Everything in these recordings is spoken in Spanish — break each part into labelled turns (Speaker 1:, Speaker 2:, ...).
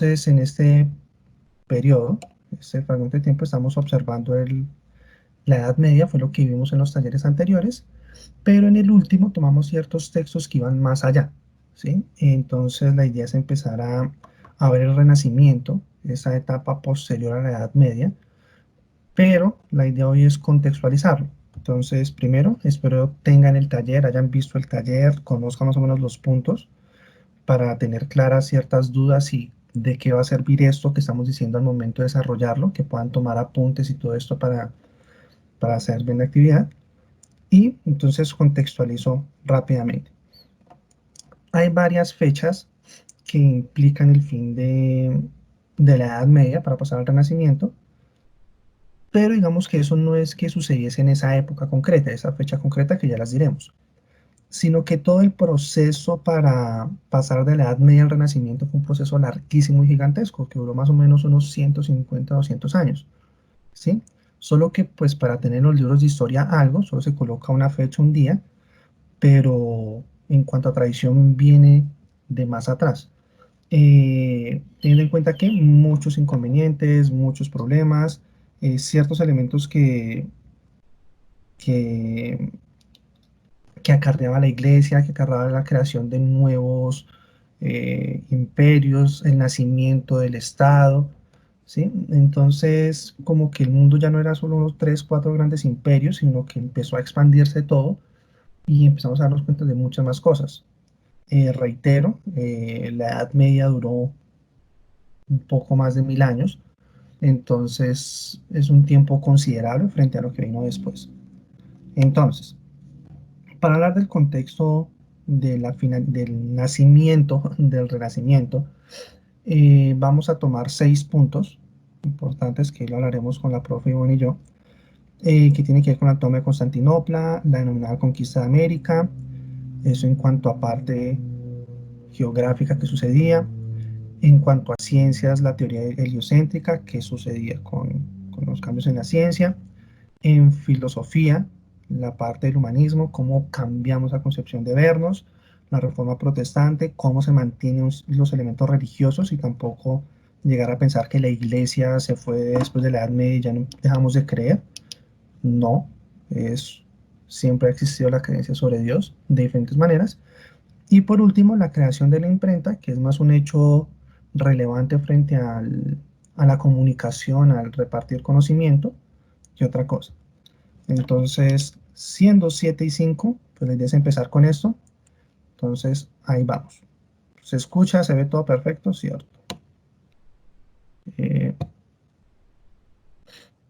Speaker 1: Entonces, en este periodo, este fragmento de tiempo, estamos observando la Edad Media, fue lo que vimos en los talleres anteriores, pero en el último tomamos ciertos textos que iban más allá, ¿sí? Entonces, la idea es empezar a ver el Renacimiento, esa etapa posterior a la Edad Media, pero la idea hoy es contextualizarlo. Entonces, primero, espero tengan el taller, hayan visto el taller, conozcan más o menos los puntos para tener claras ciertas dudas y de qué va a servir esto que estamos diciendo al momento de desarrollarlo, que puedan tomar apuntes y todo esto para hacer bien la actividad. Y entonces contextualizo rápidamente. Hay varias fechas que implican el fin de la Edad Media para pasar al Renacimiento, pero digamos que eso no es que sucediese en esa época concreta, esa fecha concreta que ya las diremos, sino que todo el proceso para pasar de la Edad Media al Renacimiento fue un proceso larguísimo y gigantesco, que duró más o menos unos 150, 200 años, ¿sí? Solo que pues para tener en los libros de historia algo, solo se coloca una fecha, un día, pero en cuanto a tradición viene de más atrás. Teniendo en cuenta que muchos inconvenientes, muchos problemas, ciertos elementos que, que acarreaba la iglesia, que acarreaba la creación de nuevos imperios, el nacimiento del Estado, ¿sí? Entonces, como que el mundo ya no era solo unos tres, cuatro grandes imperios, sino que empezó a expandirse todo y empezamos a darnos cuenta de muchas más cosas. Reitero, la Edad Media duró un poco más de 1000 años, entonces es un tiempo considerable frente a lo que vino después. Entonces, para hablar del contexto del nacimiento, del Renacimiento, vamos a tomar 6 puntos importantes que lo hablaremos con la profe Ivonne y yo, que tiene que ver con la toma de Constantinopla, la denominada conquista de América, eso en cuanto a parte geográfica que sucedía, en cuanto a ciencias, la teoría heliocéntrica, que sucedía con los cambios en la ciencia, en filosofía, la parte del humanismo, cómo cambiamos la concepción de vernos, la reforma protestante, cómo se mantienen los elementos religiosos y tampoco llegar a pensar que la iglesia se fue después de la Edad Media y ya no dejamos de creer. No, siempre ha existido la creencia sobre Dios de diferentes maneras. Y por último, la creación de la imprenta, que es más un hecho relevante frente a la comunicación, al repartir conocimiento, que otra cosa. Entonces, siendo 7 y 5, pues la idea es empezar con esto. Entonces, ahí vamos. Se escucha, se ve todo perfecto, ¿cierto? Eh,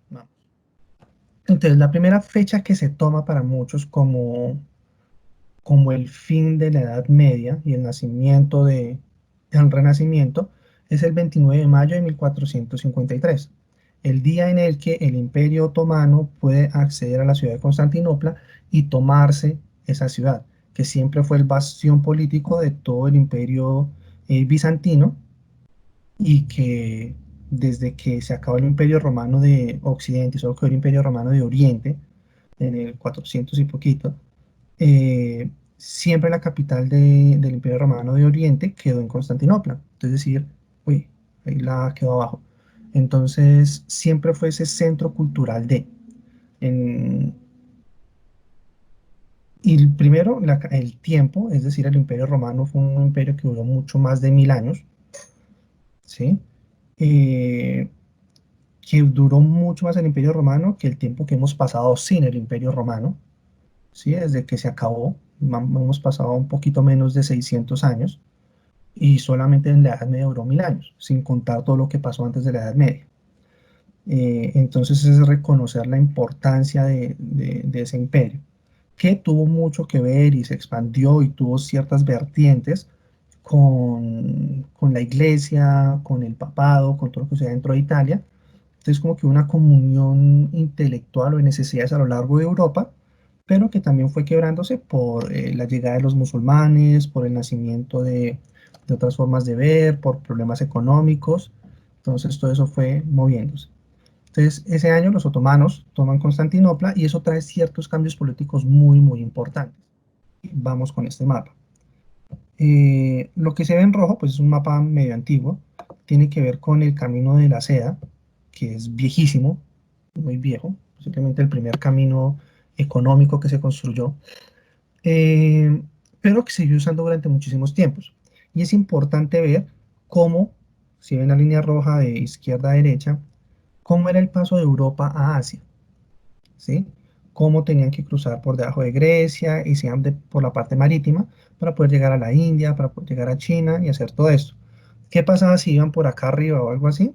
Speaker 1: vamos. Entonces, la primera fecha que se toma para muchos como el fin de la Edad Media y el nacimiento del Renacimiento es el 29 de mayo de 1453, el día en el que el Imperio Otomano puede acceder a la ciudad de Constantinopla y tomarse esa ciudad, que siempre fue el bastión político de todo el Imperio bizantino y que desde que se acabó el Imperio Romano de Occidente y solo quedó el Imperio Romano de Oriente en el 400 y poquito, siempre la capital del Imperio Romano de Oriente quedó en Constantinopla. Es decir, uy, ahí la quedó abajo. Entonces, siempre fue ese centro cultural en- y primero, el tiempo, es decir, el Imperio Romano fue un imperio que duró mucho más de 1000 años, ¿sí? Eh, que duró mucho más el Imperio Romano que el tiempo que hemos pasado sin el Imperio Romano, ¿sí? Desde que se acabó, hemos pasado un poquito menos de 600 años y solamente en la Edad Media duró 1000 años, sin contar todo lo que pasó antes de la Edad Media. Entonces es reconocer la importancia de ese imperio, que tuvo mucho que ver y se expandió y tuvo ciertas vertientes con la iglesia, con el papado, con todo lo que sucede dentro de Italia. Entonces como que una comunión intelectual o de necesidades a lo largo de Europa, pero que también fue quebrándose por la llegada de los musulmanes, por el nacimiento de otras formas de ver, por problemas económicos. Entonces todo eso fue moviéndose. Entonces ese año los otomanos toman Constantinopla y eso trae ciertos cambios políticos muy, muy importantes. Vamos con este mapa. Lo que se ve en rojo pues es un mapa medio antiguo tiene que ver con el camino de la seda, que es viejísimo, muy viejo, posiblemente el primer camino económico que se construyó, eh, pero que se siguió usando durante muchísimos tiempos. Y es importante ver cómo, si ven la línea roja de izquierda a derecha, cómo era el paso de Europa a Asia, ¿sí? Cómo tenían que cruzar por debajo de Grecia y se iban por la parte marítima para poder llegar a la India, para poder llegar a China y hacer todo esto. ¿Qué pasaba si iban por acá arriba o algo así?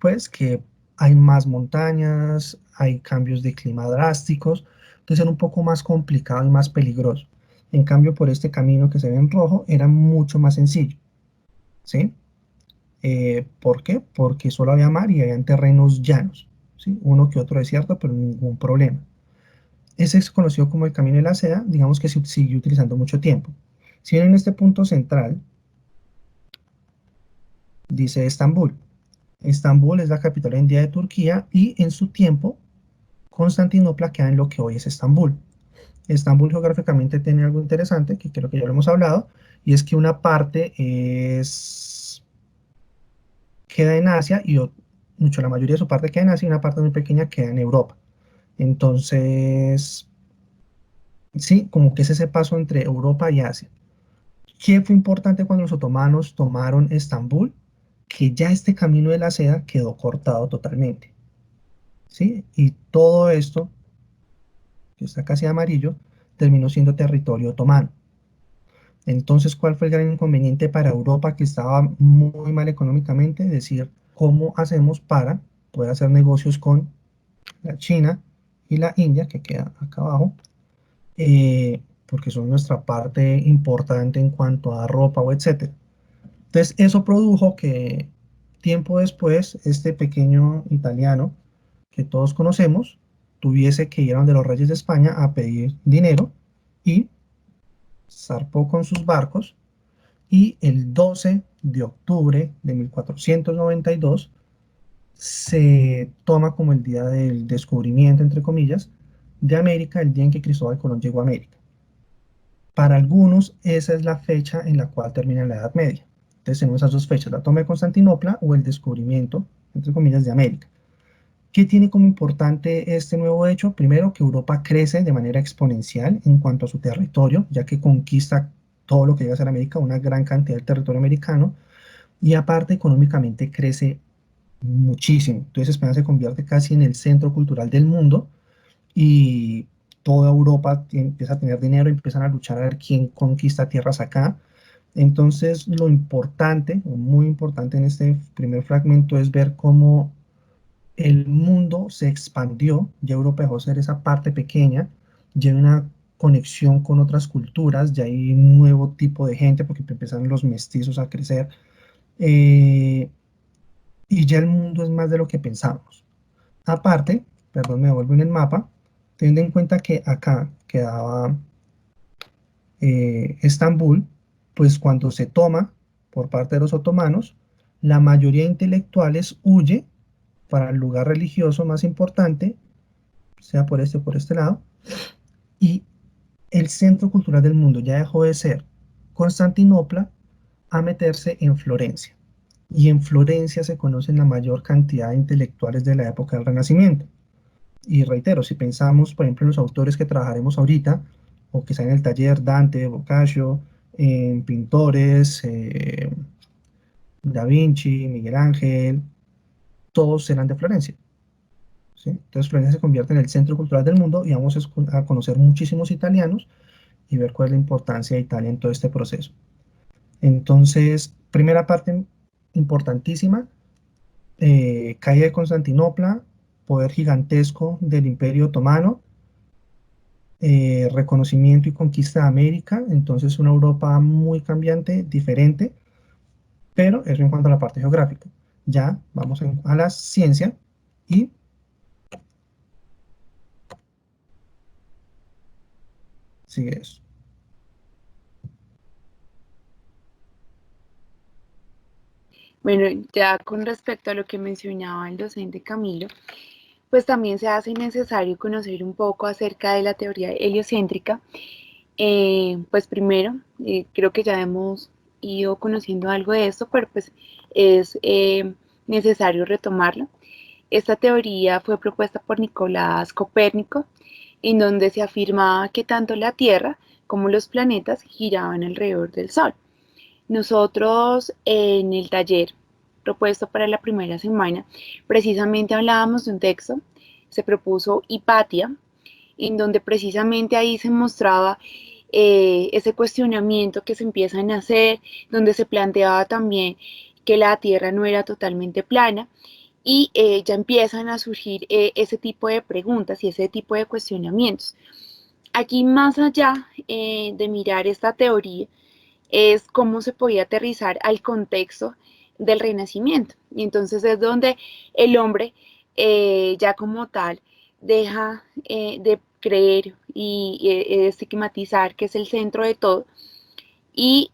Speaker 1: Pues que hay más montañas, hay cambios de clima drásticos, entonces era un poco más complicado y más peligroso. En cambio, por este camino que se ve en rojo, era mucho más sencillo, ¿sí? ¿Por qué? Porque solo había mar y habían terrenos llanos, ¿sí? Uno que otro desierto, pero ningún problema. Ese es conocido como el Camino de la Seda, digamos que se siguió utilizando mucho tiempo. Si bien en este punto central dice Estambul. Estambul es la capital hoy en día de Turquía y en su tiempo Constantinopla queda en lo que hoy es Estambul. Estambul geográficamente tiene algo interesante, que creo que ya lo hemos hablado, y es que una parte queda en Asia y mucho, la mayoría de su parte queda en Asia y una parte muy pequeña queda en Europa. Entonces, sí, como que es ese paso entre Europa y Asia. ¿Qué fue importante cuando los otomanos tomaron Estambul? Que ya este camino de la seda quedó cortado totalmente, ¿sí? Y todo esto, que está casi amarillo, terminó siendo territorio otomano. Entonces, ¿cuál fue el gran inconveniente para Europa que estaba muy mal económicamente? Es decir, ¿cómo hacemos para poder hacer negocios con la China y la India, que queda acá abajo? Porque son nuestra parte importante en cuanto a ropa o etcétera. Entonces, eso produjo que tiempo después, este pequeño italiano que todos conocemos tuviese que ir a donde los reyes de España a pedir dinero y zarpó con sus barcos y el 12 de octubre de 1492 se toma como el día del descubrimiento, entre comillas, de América, el día en que Cristóbal Colón llegó a América. Para algunos, esa es la fecha en la cual termina la Edad Media. Entonces tenemos esas dos fechas, la toma de Constantinopla o el descubrimiento, entre comillas, de América. ¿Qué tiene como importante este nuevo hecho? Primero, que Europa crece de manera exponencial en cuanto a su territorio, ya que conquista todo lo que llega a ser América, una gran cantidad del territorio americano, y aparte económicamente crece muchísimo. Entonces España se convierte casi en el centro cultural del mundo y toda Europa empieza a tener dinero, empiezan a luchar a ver quién conquista tierras acá. Entonces lo importante, o muy importante en este primer fragmento es ver cómo el mundo se expandió, ya Europa dejó de ser esa parte pequeña, ya hay una conexión con otras culturas, ya hay un nuevo tipo de gente porque empezaron los mestizos a crecer, eh, y ya el mundo es más de lo que pensamos. Aparte, perdón, me vuelvo en el mapa, teniendo en cuenta que acá quedaba Estambul, pues cuando se toma por parte de los otomanos, la mayoría de intelectuales huye para el lugar religioso más importante, sea por este o por este lado, y el centro cultural del mundo ya dejó de ser Constantinopla a meterse en Florencia. Y en Florencia se conocen la mayor cantidad de intelectuales de la época del Renacimiento. Y reitero, si pensamos, por ejemplo, en los autores que trabajaremos ahorita, o que están en el taller, Dante, Boccaccio, en pintores, Da Vinci, Miguel Ángel, todos serán de Florencia. ¿Sí? Entonces Florencia se convierte en el centro cultural del mundo y vamos a conocer muchísimos italianos y ver cuál es la importancia de Italia en todo este proceso. Entonces, primera parte importantísima, caída de Constantinopla, poder gigantesco del Imperio Otomano, reconocimiento y conquista de América, entonces una Europa muy cambiante, diferente, pero eso en cuanto a la parte geográfica. Ya vamos a la ciencia y sigue eso.
Speaker 2: Bueno, ya con respecto a lo que mencionaba el docente Camilo, pues también se hace necesario conocer un poco acerca de la teoría heliocéntrica. Pues primero, creo que ya hemos ido conociendo algo de esto, pero pues es necesario retomarlo. Esta teoría fue propuesta por Nicolás Copérnico, en donde se afirmaba que tanto la Tierra como los planetas giraban alrededor del Sol. Nosotros en el taller propuesto para la primera semana, precisamente hablábamos de un texto, se propuso Hipatia, en donde precisamente ahí se mostraba ese cuestionamiento que se empiezan a hacer, donde se planteaba también que la Tierra no era totalmente plana, y ya empiezan a surgir ese tipo de preguntas y ese tipo de cuestionamientos. Aquí, más allá de mirar esta teoría, es cómo se podía aterrizar al contexto del Renacimiento. Y entonces es donde el hombre ya como tal deja de creer y estigmatizar que es el centro de todo y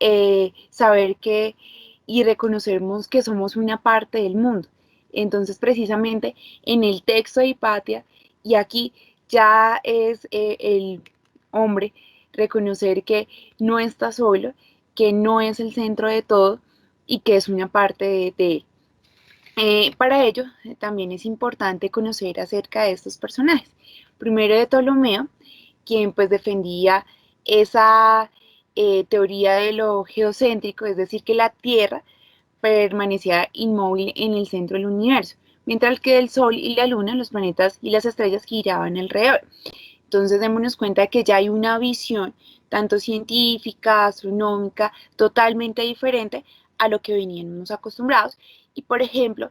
Speaker 2: saber que y reconocernos que somos una parte del mundo. Entonces, precisamente en el texto de Hipatia, y aquí ya es el hombre reconocer que no está solo, que no es el centro de todo y que es una parte de él. Para ello, también es importante conocer acerca de estos personajes. Primero de Ptolomeo, quien pues defendía esa teoría de lo geocéntrico, es decir, que la Tierra permanecía inmóvil en el centro del universo, mientras que el Sol y la Luna, los planetas y las estrellas giraban alrededor. Entonces démonos cuenta de que ya hay una visión tanto científica, astronómica, totalmente diferente a lo que veníamos acostumbrados. Y por ejemplo,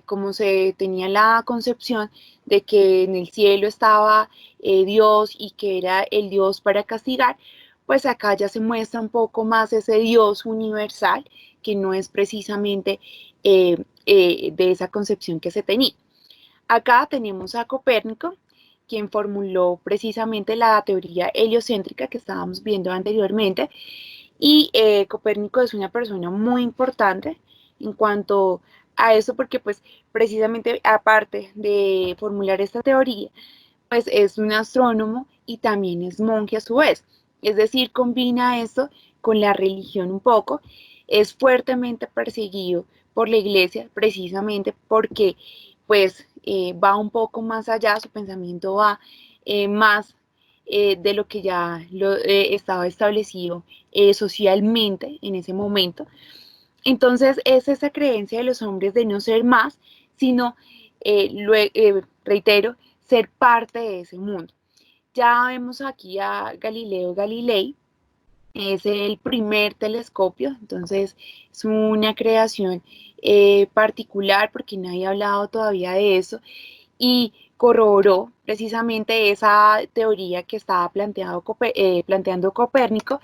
Speaker 2: como se tenía la concepción de que en el cielo estaba Dios y que era el Dios para castigar, pues acá ya se muestra un poco más ese Dios universal, que no es precisamente de esa concepción que se tenía. Acá tenemos a Copérnico, quien formuló precisamente la teoría heliocéntrica que estábamos viendo anteriormente. Y Copérnico es una persona muy importante en cuanto a eso, porque pues precisamente aparte de formular esta teoría, pues es un astrónomo y también es monje a su vez. Es decir, combina esto con la religión un poco. Es fuertemente perseguido por la iglesia precisamente porque pues va un poco más allá, su pensamiento va más de lo que ya estaba establecido socialmente en ese momento. Entonces es esa creencia de los hombres de no ser más, sino, reitero, ser parte de ese mundo. Ya vemos aquí a Galileo Galilei, es el primer telescopio, entonces es una creación particular porque nadie ha hablado todavía de eso y corroboró precisamente esa teoría que estaba planteando Copérnico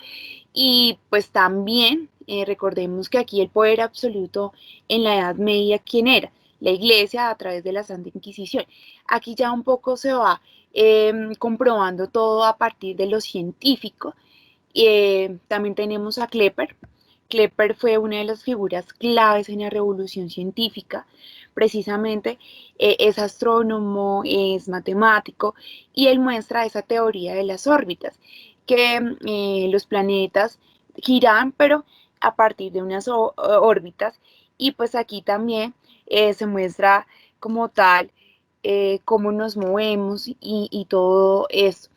Speaker 2: y pues también recordemos que aquí el poder absoluto en la Edad Media, ¿quién era? La Iglesia a través de la Santa Inquisición. Aquí ya un poco se va comprobando todo a partir de lo científico. También tenemos a Kepler. Kepler fue una de las figuras claves en la revolución científica. Precisamente es astrónomo, es matemático y él muestra esa teoría de las órbitas, que los planetas giran, pero a partir de unas órbitas. Y pues aquí también se muestra como tal cómo nos movemos y todo eso.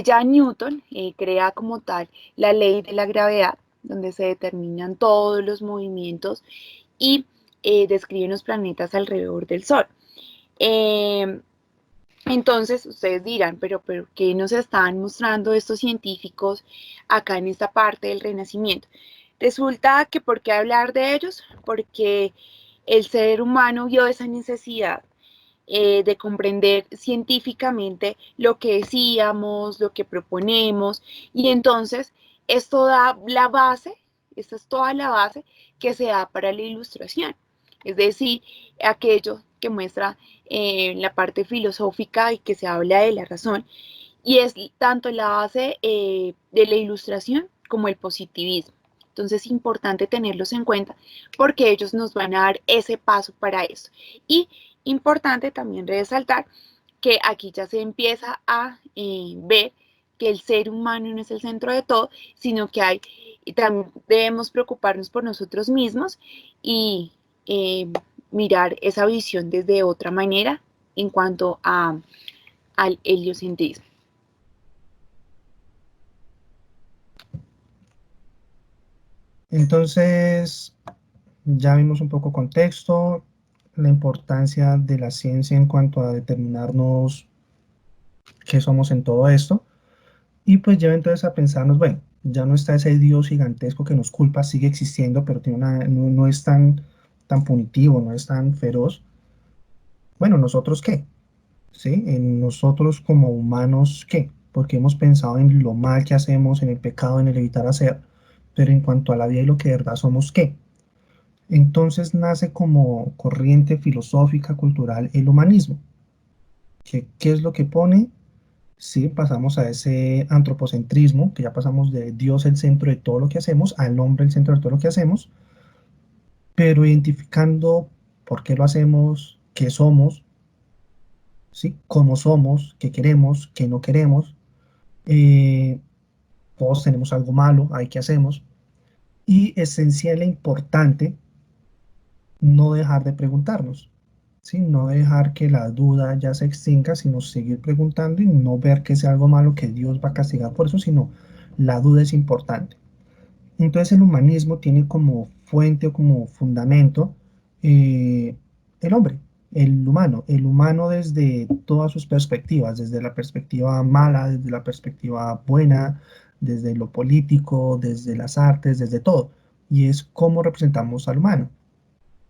Speaker 2: Ya Newton crea como tal la ley de la gravedad, donde se determinan todos los movimientos y describen los planetas alrededor del Sol. Eh, entonces ustedes dirán, pero ¿qué nos están mostrando estos científicos acá en esta parte del Renacimiento? Resulta que ¿por qué hablar de ellos? Porque el ser humano vio esa necesidad de comprender científicamente lo que decíamos, lo que proponemos, y entonces esto da la base, esta es toda la base que se da para la ilustración, es decir, aquello que muestra la parte filosófica y que se habla de la razón, y es tanto la base de la ilustración como el positivismo. Entonces es importante tenerlos en cuenta porque ellos nos van a dar ese paso para eso. Y importante también resaltar que aquí ya se empieza a ver que el ser humano no es el centro de todo, sino que hay Y también debemos preocuparnos por nosotros mismos y eh, mirar esa visión desde otra manera en cuanto al heliocentrismo.
Speaker 1: Entonces, ya vimos un poco contexto, la importancia de la ciencia en cuanto a determinarnos qué somos en todo esto. Y pues lleva entonces a pensarnos, bueno, ya no está ese Dios gigantesco que nos culpa, sigue existiendo, pero no es tan punitivo, no es tan feroz. Bueno, ¿nosotros qué? ¿Sí? En nosotros como humanos, ¿qué? Porque hemos pensado en lo mal que hacemos, en el pecado, en el evitar hacer, pero en cuanto a la vida y lo que de verdad somos, ¿qué? Entonces nace como corriente filosófica, cultural, el humanismo. ¿Qué es lo que pone? Sí, pasamos a ese antropocentrismo, que ya pasamos de Dios el centro de todo lo que hacemos, al hombre el centro de todo lo que hacemos, pero identificando por qué lo hacemos, qué somos, ¿sí? Cómo somos, qué queremos, qué no queremos. Eh, Todos tenemos algo malo, hay que hacemos. Y esencial e importante, no dejar de preguntarnos, ¿sí? No dejar que la duda ya se extinga, sino seguir preguntando y no ver que sea algo malo que Dios va a castigar por eso, sino la duda es importante. Entonces el humanismo tiene como fuente o como fundamento eh, el hombre, el humano desde todas sus perspectivas, desde la perspectiva mala, desde la perspectiva buena, desde lo político, desde las artes, desde todo. Y es cómo representamos al humano.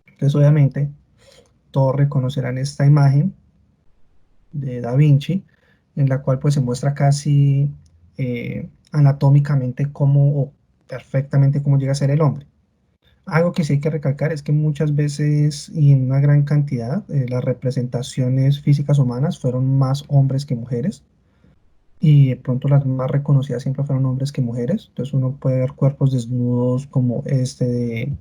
Speaker 1: Entonces obviamente todos reconocerán esta imagen de Da Vinci, en la cual pues se muestra casi anatómicamente cómo o perfectamente cómo llega a ser el hombre. Algo que sí hay que recalcar es que muchas veces y en una gran cantidad las representaciones físicas humanas fueron más hombres que mujeres y de pronto las más reconocidas siempre fueron hombres que mujeres. Entonces uno puede ver cuerpos desnudos como este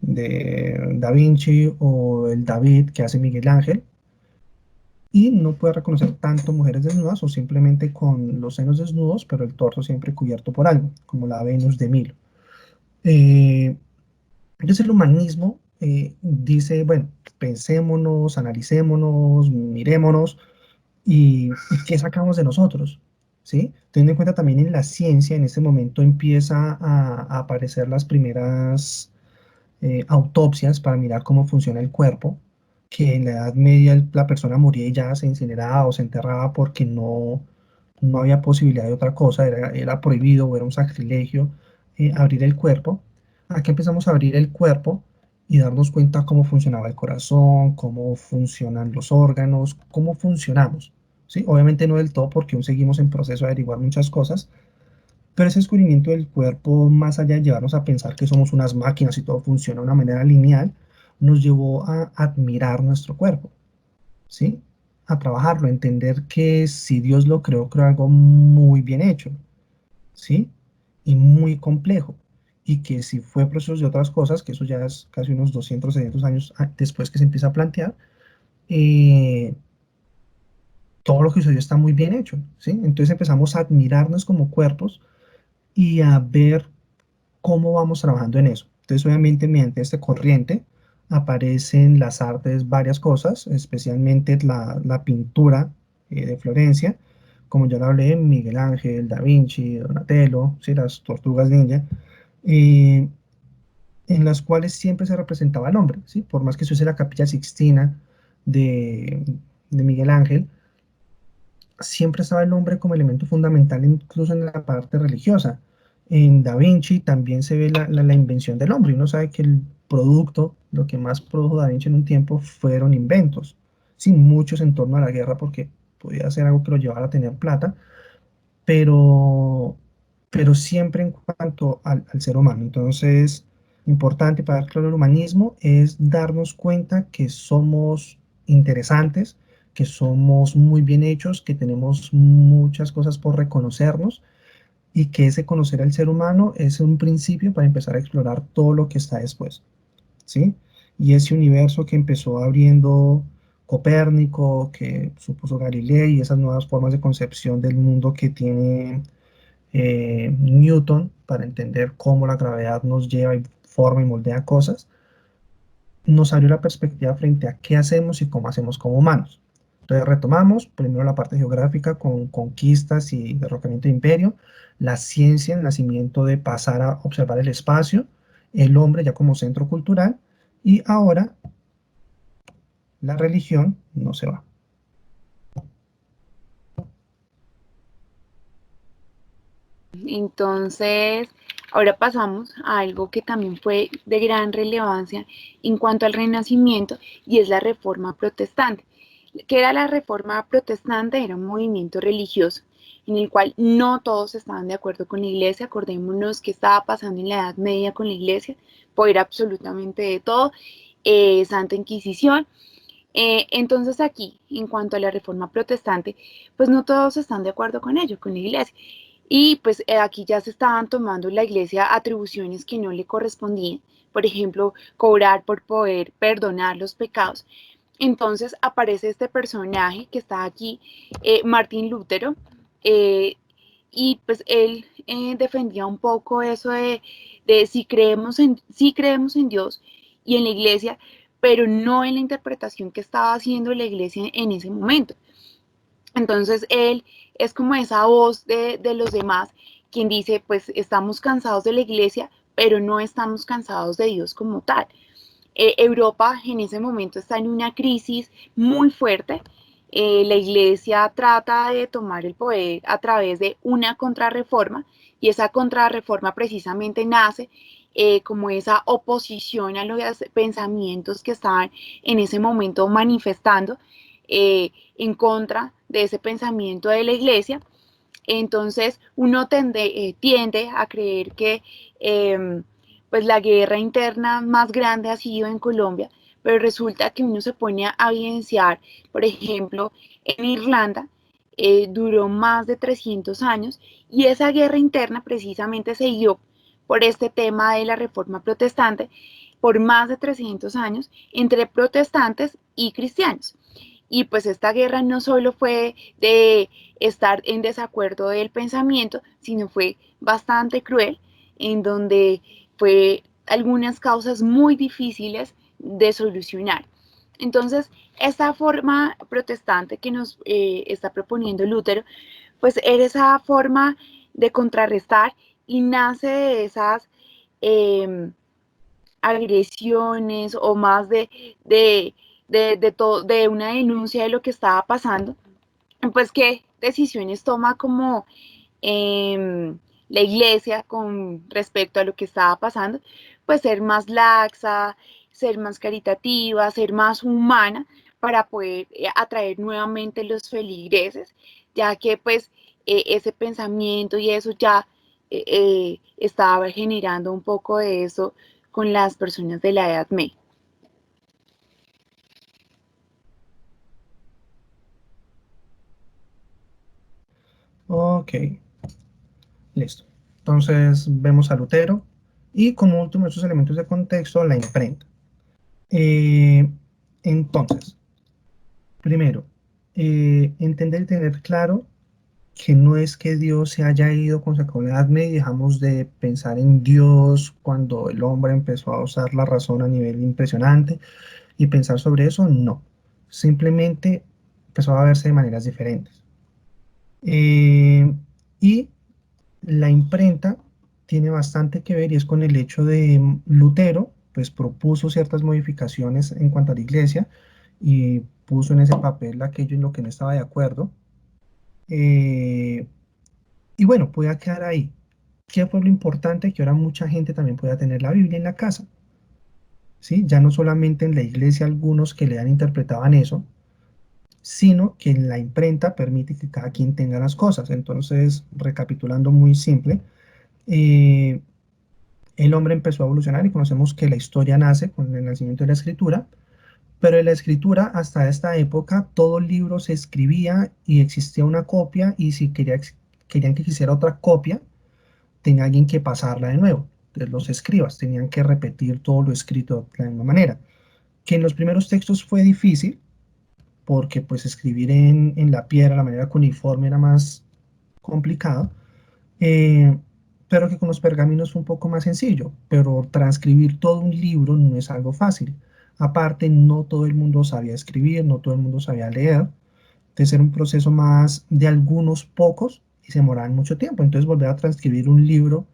Speaker 1: de Da Vinci o el David que hace Miguel Ángel, y no puede reconocer tanto mujeres desnudas o simplemente con los senos desnudos, pero el torso siempre cubierto por algo, como la Venus de Milo. Eh, entonces el humanismo dice, bueno, pensémonos, analicémonos, mirémonos y qué sacamos de nosotros, ¿sí? Teniendo en cuenta también en la ciencia, en este momento empieza a aparecer las primeras autopsias para mirar cómo funciona el cuerpo, que en la Edad Media la persona moría y ya se incineraba o se enterraba porque no había posibilidad de otra cosa, era prohibido o era un sacrilegio abrir el cuerpo. Aquí empezamos a abrir el cuerpo y darnos cuenta cómo funcionaba el corazón, cómo funcionan los órganos, cómo funcionamos. ¿Sí? Obviamente no del todo porque aún seguimos en proceso de averiguar muchas cosas, pero ese descubrimiento del cuerpo, más allá de llevarnos a pensar que somos unas máquinas y todo funciona de una manera lineal, nos llevó a admirar nuestro cuerpo, ¿sí? A trabajarlo, a entender que si Dios lo creó, creó algo muy bien hecho, ¿sí? Y muy complejo. Y que si fue proceso de otras cosas, que eso ya es casi unos 200, 300 años después que se empieza a plantear, eh, todo lo que sucedió está muy bien hecho, ¿sí? Entonces empezamos a admirarnos como cuerpos y a ver cómo vamos trabajando en eso. Entonces, obviamente, mediante esta corriente aparecen las artes, varias cosas, especialmente la pintura de Florencia, como ya lo hablé, Miguel Ángel, Da Vinci, Donatello, ¿sí? Las tortugas ninja, eh, en las cuales siempre se representaba al hombre, ¿sí? Por más que se use la Capilla Sixtina de, de Miguel Ángel, siempre estaba el hombre como elemento fundamental, incluso en la parte religiosa. En Da Vinci también se ve la invención del hombre, y uno sabe que el producto, lo que más produjo Da Vinci en un tiempo, fueron inventos, sin muchos en torno a la guerra, porque podía ser algo que lo llevara a tener plata, pero, pero siempre en cuanto al ser humano. Entonces, importante para dar claro el humanismo es darnos cuenta que somos interesantes, que somos muy bien hechos, que tenemos muchas cosas por reconocernos y que ese conocer al ser humano es un principio para empezar a explorar todo lo que está después, ¿sí? Y ese universo que empezó abriendo Copérnico, que supuso Galileo y esas nuevas formas de concepción del mundo que tiene Newton para entender cómo la gravedad nos lleva y forma y moldea cosas, nos abrió la perspectiva frente a qué hacemos y cómo hacemos como humanos. Entonces retomamos primero la parte geográfica con conquistas y derrocamiento de imperio, la ciencia, el nacimiento de pasar a observar el espacio, el hombre ya como centro cultural, y ahora la religión no se va.
Speaker 2: Entonces, ahora pasamos a algo que también fue de gran relevancia en cuanto al Renacimiento y es la Reforma Protestante. ¿Qué era la Reforma Protestante? Era un movimiento religioso en el cual no todos estaban de acuerdo con la Iglesia. Acordémonos que estaba pasando en la Edad Media con la Iglesia, poder absolutamente de todo, Santa Inquisición. Entonces aquí, en cuanto a la Reforma Protestante, pues no todos están de acuerdo con ello, con la Iglesia. Y pues aquí ya se estaban tomando la iglesia atribuciones que no le correspondían, por ejemplo, cobrar por poder perdonar los pecados. Entonces aparece este personaje que está aquí, Martín Lutero, eh, y pues él defendía un poco eso de si creemos en Dios y en la iglesia, pero no en la interpretación que estaba haciendo la iglesia en ese momento. Entonces él es como esa voz de los demás, quien dice, pues estamos cansados de la iglesia, pero no estamos cansados de Dios como tal. Europa en ese momento está en una crisis muy fuerte. La iglesia trata de tomar el poder a través de una contrarreforma y esa contrarreforma precisamente nace como esa oposición a los pensamientos que estaban en ese momento manifestando en contra de ese pensamiento de la iglesia. Entonces uno tiende a creer que pues la guerra interna más grande ha sido en Colombia, pero resulta que uno se pone a evidenciar, por ejemplo, en Irlanda, duró más de 300 años y esa guerra interna precisamente se dio por este tema de la reforma protestante por más de 300 años entre protestantes y cristianos. Y pues esta guerra no solo fue de estar en desacuerdo del pensamiento, sino fue bastante cruel, en donde fue algunas causas muy difíciles de solucionar. Entonces, esta forma protestante que nos está proponiendo Lutero, pues era esa forma de contrarrestar y nace de esas eh, agresiones o más de una denuncia de lo que estaba pasando, pues qué decisiones toma como la iglesia con respecto a lo que estaba pasando, pues ser más laxa, ser más caritativa, ser más humana para poder atraer nuevamente los feligreses, ya que pues ese pensamiento y eso ya estaba generando un poco de eso con las personas de la Edad Media.
Speaker 1: Ok, listo. Entonces vemos a Lutero y como último esos elementos de contexto, la imprenta. Eh, entonces, primero, entender y tener claro que no es que Dios se haya ido con su Edad Media y dejamos de pensar en Dios cuando el hombre empezó a usar la razón a nivel impresionante y pensar sobre eso, no. Simplemente empezó a verse de maneras diferentes. Eh, y la imprenta tiene bastante que ver y es con el hecho de Lutero, pues propuso ciertas modificaciones en cuanto a la iglesia y puso en ese papel aquello en lo que no estaba de acuerdo. Eh, y bueno, podía quedar ahí. ¿Qué fue lo importante? Que ahora mucha gente también pueda tener la Biblia en la casa, ¿sí? Ya no solamente en la iglesia algunos que le han interpretaban eso, sino que en la imprenta permite que cada quien tenga las cosas. Entonces, recapitulando muy simple, eh, el hombre empezó a evolucionar y conocemos que la historia nace con el nacimiento de la escritura, pero en la escritura hasta esta época todo libro se escribía y existía una copia y si querían que quisiera otra copia, tenía alguien que pasarla de nuevo. Entonces, los escribas tenían que repetir todo lo escrito de la misma manera. Que en los primeros textos fue difícil porque pues escribir en la piedra, la manera cuneiforme era más complicado, Eh, pero que con los pergaminos fue un poco más sencillo, pero transcribir todo un libro no es algo fácil. Aparte, no todo el mundo sabía escribir, no todo el mundo sabía leer, entonces era un proceso más de algunos pocos y se demoraban mucho tiempo. Entonces volver a transcribir un libro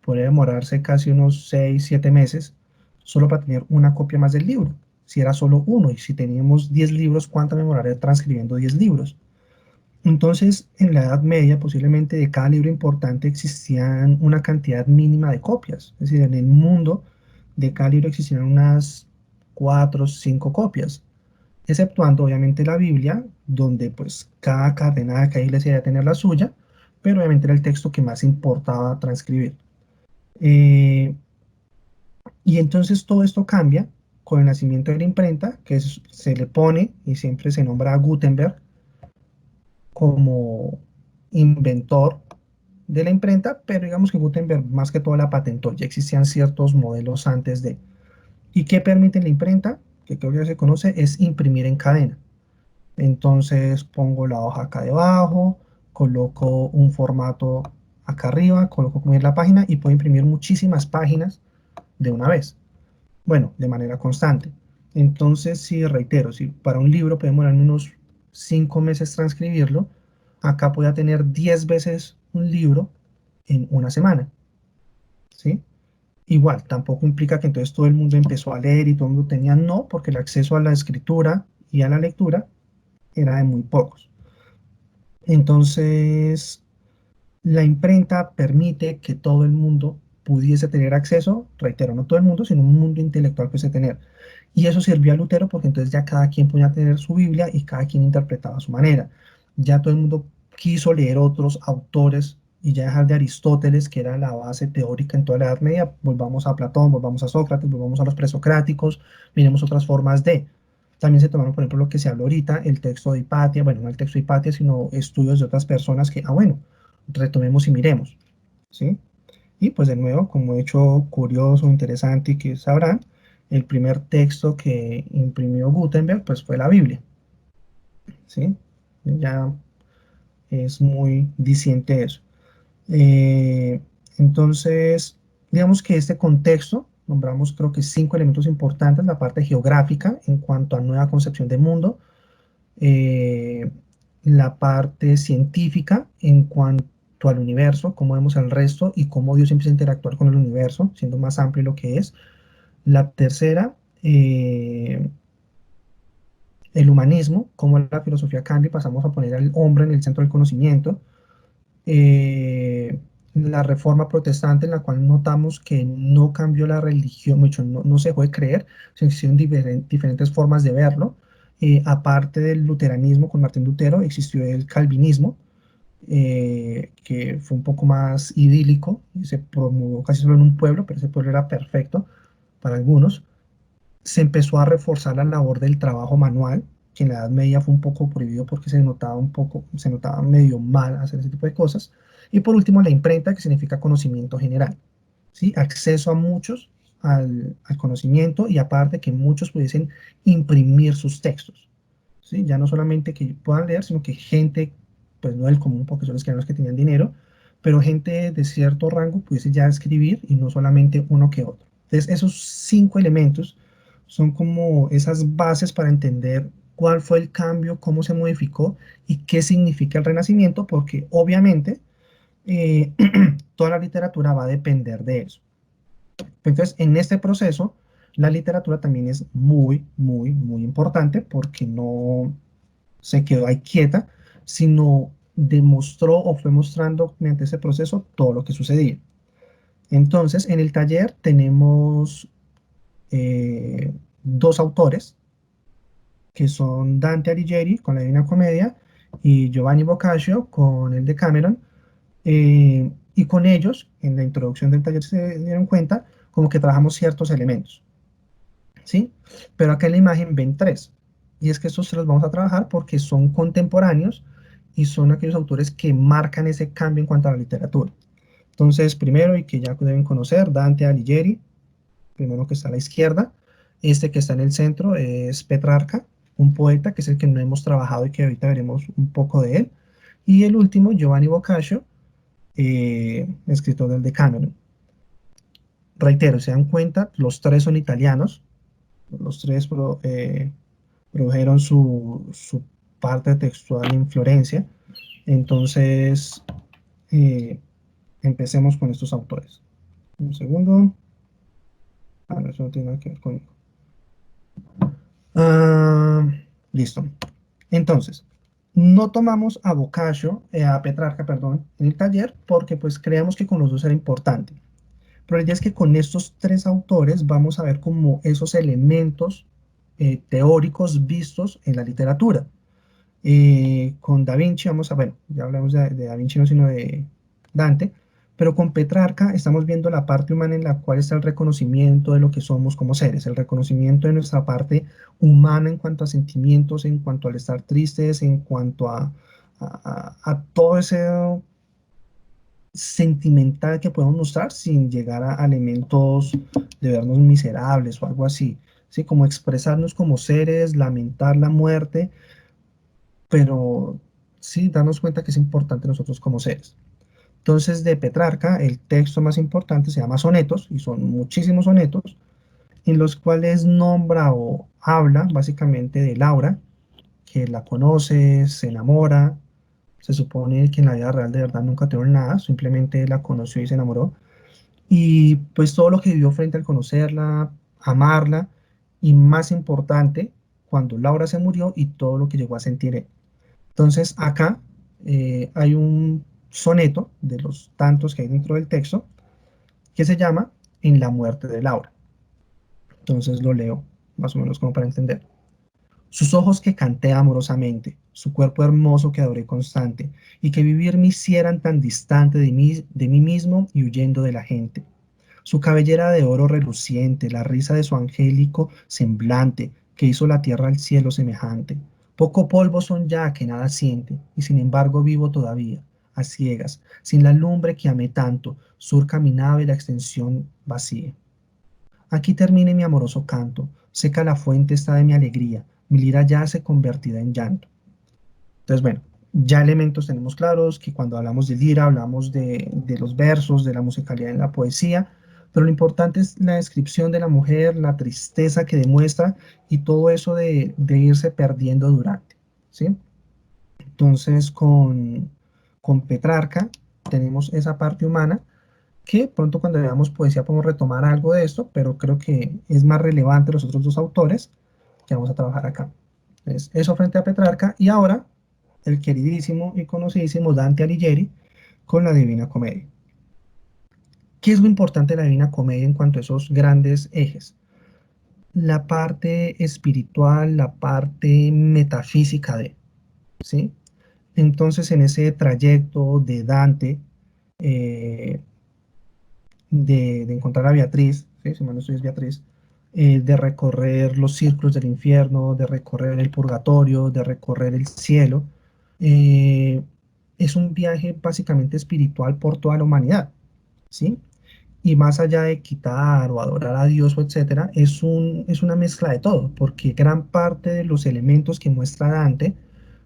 Speaker 1: puede demorarse casi unos 6 7 meses solo para tener una copia más del libro. Si era solo uno y si teníamos 10 libros, ¿cuánto me demoraría transcribiendo 10 libros? Entonces, en la Edad Media, posiblemente de cada libro importante existían una cantidad mínima de copias. Es decir, en el mundo de cada libro existían unas 4 o 5 copias, exceptuando obviamente la Biblia, donde pues cada cardenal, cada iglesia debía tener la suya, pero obviamente era el texto que más importaba transcribir. Eh, y entonces todo esto cambia con el nacimiento de la imprenta, se le pone y siempre se nombra a Gutenberg como inventor de la imprenta, pero digamos que Gutenberg más que todo la patentó, ya existían ciertos modelos antes de. ¿Y qué permite la imprenta? Que creo que ya se conoce, es imprimir en cadena. Entonces pongo la hoja acá debajo, coloco un formato acá arriba, coloco como es la página y puedo imprimir muchísimas páginas de una vez. Bueno, de manera constante. Entonces, si reitero, si para un libro puede demorar unos 5 meses transcribirlo, acá voy a tener 10 veces un libro en una semana, ¿sí? Igual, tampoco implica que entonces todo el mundo empezó a leer y todo el mundo tenía, no, porque el acceso a la escritura y a la lectura era de muy pocos. Entonces, la imprenta permite que todo el mundo pudiese tener acceso, reitero, no todo el mundo, sino un mundo intelectual pudiese tener. Y eso sirvió a Lutero porque entonces ya cada quien podía tener su Biblia y cada quien interpretaba a su manera. Ya todo el mundo quiso leer otros autores y ya dejar de Aristóteles, que era la base teórica en toda la Edad Media, volvamos a Platón, volvamos a Sócrates, volvamos a los presocráticos, miremos otras formas de. También se tomaron, por ejemplo, lo que se habla ahorita, el texto de Hipatia, bueno, no el texto de Hipatia, sino estudios de otras personas que, bueno, retomemos y miremos, ¿sí? Y pues de nuevo, como hecho curioso, interesante y que sabrán, el primer texto que imprimió Gutenberg pues fue la Biblia, ¿sí? Ya es muy diciente eso. Eh, entonces, digamos que este contexto, nombramos creo que 5 elementos importantes, la parte geográfica en cuanto a nueva concepción de mundo, eh, la parte científica en cuanto al universo, cómo vemos el resto y cómo Dios empieza a interactuar con el universo, siendo más amplio lo que es. La tercera, el humanismo, cómo la filosofía cambia y pasamos a poner al hombre en el centro del conocimiento. La reforma protestante, en la cual notamos que no cambió la religión, mucho, no se dejó de creer, sino existieron diferentes formas de verlo. Aparte del luteranismo con Martín Lutero, existió el calvinismo, que fue un poco más idílico y se promulgó casi solo en un pueblo, pero ese pueblo era perfecto para algunos. Se empezó a reforzar la labor del trabajo manual, que en la Edad Media fue un poco prohibido porque se notaba medio mal hacer ese tipo de cosas. Y por último, la imprenta, que significa conocimiento general, ¿sí? Acceso a muchos al conocimiento y aparte que muchos pudiesen imprimir sus textos, ¿sí? Ya no solamente que puedan leer, sino que gente, pues no del común, porque son los que tenían dinero, pero gente de cierto rango pudiese ya escribir y no solamente uno que otro. Entonces, esos 5 elementos son como esas bases para entender cuál fue el cambio, cómo se modificó y qué significa el Renacimiento, porque obviamente eh, toda la literatura va a depender de eso. Entonces, en este proceso, la literatura también es muy, muy, muy importante porque no se quedó ahí quieta, sino demostró o fue mostrando mediante ese proceso todo lo que sucedía. Entonces, en el taller tenemos eh, dos autores, que son Dante Alighieri con la Divina Comedia y Giovanni Boccaccio con el de Cameron. Y con ellos, en la introducción del taller se dieron cuenta como que trabajamos ciertos elementos, ¿sí? Pero acá en la imagen ven tres. Y es que estos tres los vamos a trabajar porque son contemporáneos y son aquellos autores que marcan ese cambio en cuanto a la literatura. Entonces, primero, y que ya deben conocer, Dante Alighieri, primero que está a la izquierda. Este que está en el centro es Petrarca, un poeta que es el que no hemos trabajado y que ahorita veremos un poco de él. Y el último, Giovanni Boccaccio, escritor del Decameron. Reitero, se dan cuenta, los tres son italianos, los tres produjeron su parte textual en Florencia. Entonces, eh, empecemos con estos autores. Un segundo. Ah, no, eso no tiene nada que ver conmigo. Ah, listo. Entonces, no tomamos a Boccaccio, a Petrarca, perdón, en el taller porque pues creemos que con los dos era importante. Pero la idea es que con estos tres autores vamos a ver como esos elementos teóricos vistos en la literatura. Con Da Vinci vamos a, bueno, ya hablamos de Da Vinci no sino de Dante, pero con Petrarca estamos viendo la parte humana en la cual está el reconocimiento de lo que somos como seres, el reconocimiento de nuestra parte humana en cuanto a sentimientos, en cuanto al estar tristes, en cuanto a todo ese sentimental que podemos mostrar sin llegar a elementos de vernos miserables o algo así, ¿sí? Como expresarnos como seres, lamentar la muerte, pero sí darnos cuenta que es importante nosotros como seres. Entonces, de Petrarca, el texto más importante se llama Sonetos, y son muchísimos sonetos, en los cuales nombra o habla básicamente de Laura, que la conoce, se enamora, se supone que en la vida real de verdad nunca tuvieron nada, simplemente la conoció y se enamoró, y pues todo lo que vivió frente al conocerla, amarla, y más importante, cuando Laura se murió y todo lo que llegó a sentir él. Entonces acá hay un soneto de los tantos que hay dentro del texto que se llama En la muerte de Laura. Entonces lo leo más o menos como para entender. Sus ojos que canté amorosamente, su cuerpo hermoso que adoré constante, y que vivir me hicieran tan distante de mí mismo y huyendo de la gente. Su cabellera de oro reluciente, la risa de su angélico semblante, que hizo la tierra al cielo semejante. Poco polvo son ya que nada siente, y sin embargo vivo todavía, a ciegas, sin la lumbre que amé tanto, surca mi nave la extensión vacía. Aquí termine mi amoroso canto, seca la fuente está de mi alegría, mi lira yace convertida en llanto. Entonces, bueno, ya elementos tenemos claros, que cuando hablamos de lira hablamos de los versos, de la musicalidad en la poesía, pero lo importante es la descripción de la mujer, la tristeza que demuestra y todo eso de irse perdiendo durante, ¿sí? Entonces, con Petrarca tenemos esa parte humana que pronto cuando veamos poesía podemos retomar algo de esto, pero creo que es más relevante los otros dos autores que vamos a trabajar acá. Entonces, eso frente a Petrarca y ahora el queridísimo y conocidísimo Dante Alighieri con la Divina Comedia. ¿Qué es lo importante de la Divina Comedia en cuanto a esos grandes ejes? La parte espiritual, la parte metafísica de, ¿sí? Entonces, en ese trayecto de Dante, eh, de encontrar a Beatriz, ¿sí? Si mal no estoy es Beatriz, de recorrer los círculos del infierno, de recorrer el purgatorio, de recorrer el cielo, eh, es un viaje básicamente espiritual por toda la humanidad, ¿sí? Y más allá de quitar o adorar a Dios o etcétera, es una mezcla de todo, porque gran parte de los elementos que muestra Dante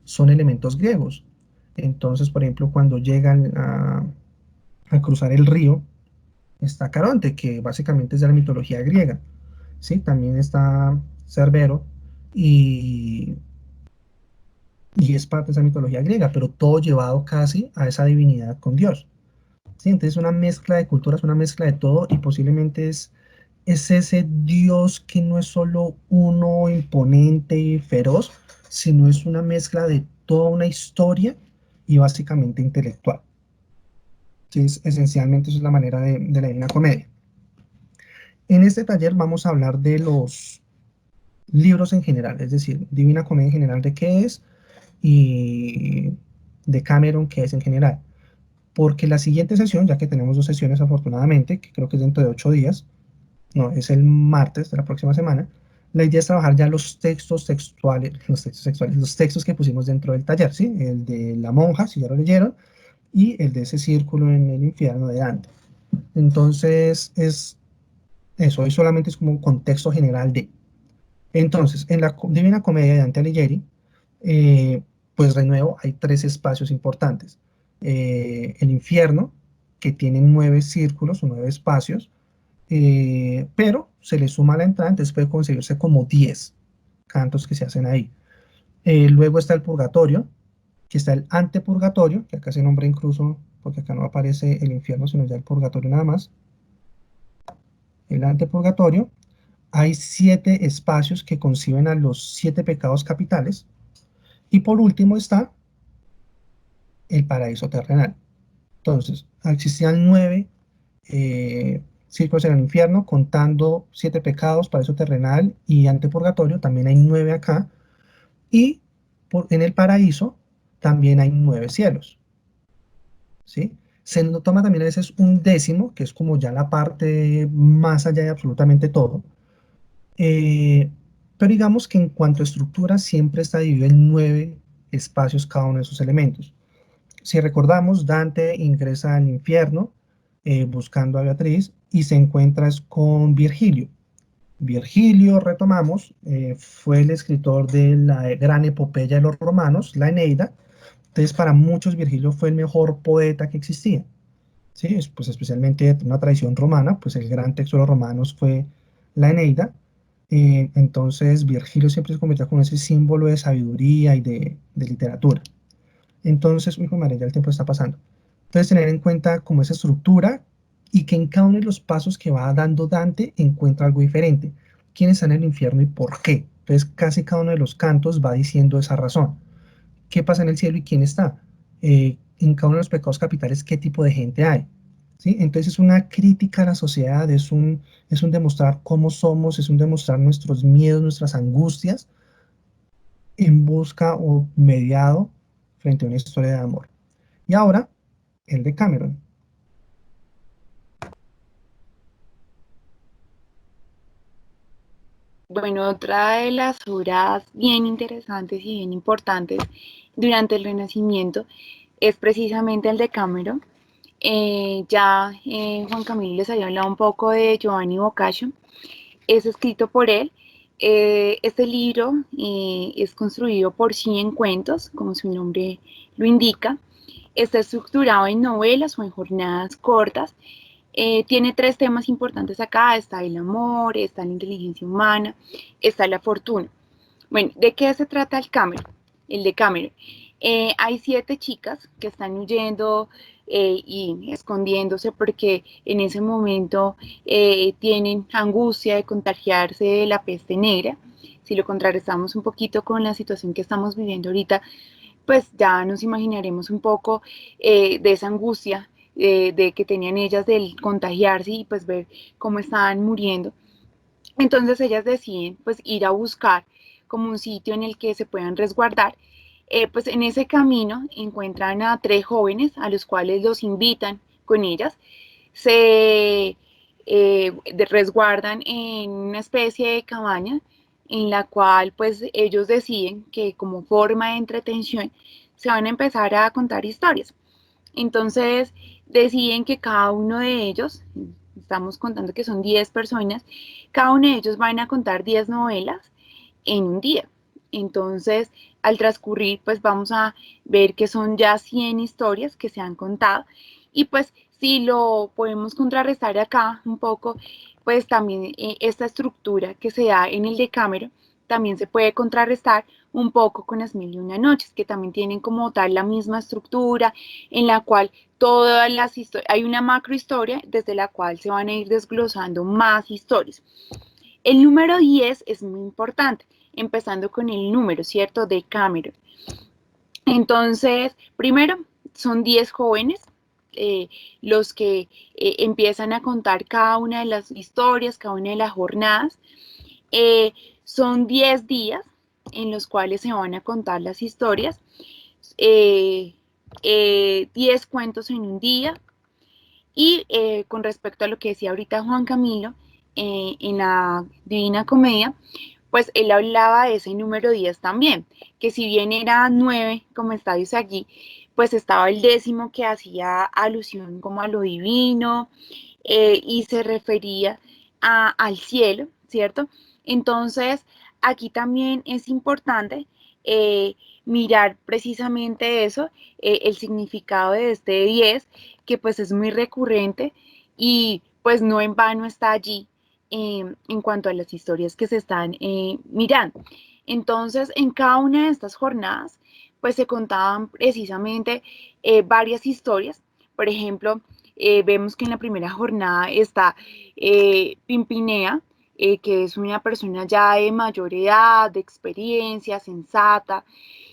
Speaker 1: son elementos griegos. Entonces, por ejemplo, cuando llegan a cruzar el río, está Caronte, que básicamente es de la mitología griega, ¿sí? También está Cerbero y, y es parte de esa mitología griega, pero todo llevado casi a esa divinidad con Dios, ¿sí? Entonces una mezcla de culturas, una mezcla de todo y posiblemente es ese Dios que no es solo uno imponente y feroz, sino es una mezcla de toda una historia y básicamente intelectual. Entonces, esencialmente eso es la manera de la Divina Comedia. En este taller vamos a hablar de los libros en general, es decir, Divina Comedia en general de qué es y de Cameron qué es en general. Porque la siguiente sesión, ya que tenemos dos sesiones afortunadamente, que creo que es dentro de 8 días, no, es el martes de la próxima semana, la idea es trabajar ya los textos textuales, los textos que pusimos dentro del taller, ¿sí? El de la monja, si ya lo leyeron, y el de ese círculo en el infierno de Dante. Entonces, es eso, hoy solamente es como un contexto general de. Entonces, en la Divina Comedia de Dante Alighieri, pues de nuevo hay tres espacios importantes. El infierno, que tienen 9 círculos o 9 espacios, pero se le suma a la entrada, entonces puede conseguirse como 10 cantos que se hacen ahí. Luego está el purgatorio, que está el antepurgatorio, que acá se nombra incluso, porque acá no aparece el infierno, sino ya el purgatorio nada más. El antepurgatorio, hay 7 espacios que conciben a los 7 pecados capitales. Y por último está el paraíso terrenal. Entonces, existían 9 círculos en el infierno, contando 7 pecados, paraíso terrenal y antepurgatorio, también hay 9 acá. Y en el paraíso también hay 9 cielos, ¿sí? Se nos toma también a veces un décimo, que es como ya la parte más allá de absolutamente todo. Eh, pero digamos que en cuanto a estructura siempre está dividido en 9 espacios cada uno de esos elementos. Si recordamos, Dante ingresa al infierno buscando a Beatriz y se encuentra con Virgilio. Virgilio, retomamos, fue el escritor de la gran epopeya de los romanos, la Eneida. Entonces, para muchos, Virgilio fue el mejor poeta que existía. ¿Sí? Pues especialmente una tradición romana, pues el gran texto de los romanos fue la Eneida. Entonces, Virgilio siempre se convirtió como ese símbolo de sabiduría y de literatura. Entonces, uy, madre, ya el tiempo está pasando. Entonces, tener en cuenta como esa estructura y que en cada uno de los pasos que va dando Dante encuentra algo diferente. ¿Quién está en el infierno y por qué? Entonces, casi cada uno de los cantos va diciendo esa razón. ¿Qué pasa en el cielo y quién está? En cada uno de los pecados capitales, ¿qué tipo de gente hay? ¿Sí? Entonces, es una crítica a la sociedad, es un demostrar cómo somos, es un demostrar nuestros miedos, nuestras angustias, en busca o mediado frente a una historia de amor. Y ahora, el de Cameron.
Speaker 2: Bueno, otra de las obras bien interesantes y bien importantes durante el Renacimiento es precisamente el de Cameron. Juan Camilo les había hablado un poco de Giovanni Boccaccio. Es escrito por él. Este libro es construido por 100 cuentos, como su nombre lo indica. Está estructurado en novelas o en jornadas cortas. Tiene 3 temas importantes acá. Está el amor, está la inteligencia humana, está la fortuna. Bueno, ¿de qué se trata el de Cameron? Hay 7 chicas que están huyendo y escondiéndose porque en ese momento tienen angustia de contagiarse de la peste negra. Si lo contrarrestamos un poquito con la situación que estamos viviendo ahorita, pues ya nos imaginaremos un poco de esa angustia de que tenían ellas del contagiarse y pues ver cómo estaban muriendo. Entonces ellas deciden pues ir a buscar como un sitio en el que se puedan resguardar. Pues en ese camino encuentran a 3 jóvenes a los cuales los invitan con ellas. Se resguardan en una especie de cabaña en la cual pues ellos deciden que como forma de entretención se van a empezar a contar historias. Entonces deciden que cada uno de ellos, estamos contando que son 10 personas, cada uno de ellos van a contar 10 novelas en un día. Entonces, al transcurrir, pues vamos a ver que son ya 100 historias que se han contado y pues si lo podemos contrarrestar acá un poco, pues también esta estructura que se da en el Decameron también se puede contrarrestar un poco con las Mil y Una Noches, que también tienen como tal la misma estructura en la cual todas las historias, hay una macro historia desde la cual se van a ir desglosando más historias. El número 10 es muy importante, empezando con el número, ¿cierto? De Cameron. Entonces, primero, son 10 jóvenes eh, los que empiezan a contar cada una de las historias, cada una de las jornadas. Eh, Son 10 días en los cuales se van a contar las historias, 10 cuentos en un día. Y con respecto a lo que decía ahorita Juan Camilo, en la Divina Comedia, pues él hablaba de ese número 10 también, que si bien era 9 como estadios allí, pues estaba el décimo que hacía alusión como a lo divino y se refería al cielo, ¿cierto? Entonces, aquí también es importante mirar precisamente eso, el significado de este 10, que pues es muy recurrente y pues no en vano está allí en cuanto a las historias que se están mirando. Entonces, en cada una de estas jornadas, pues se contaban precisamente varias historias. Por ejemplo, vemos que en la primera jornada está Pimpinea, que es una persona ya de mayor edad, de experiencia, sensata,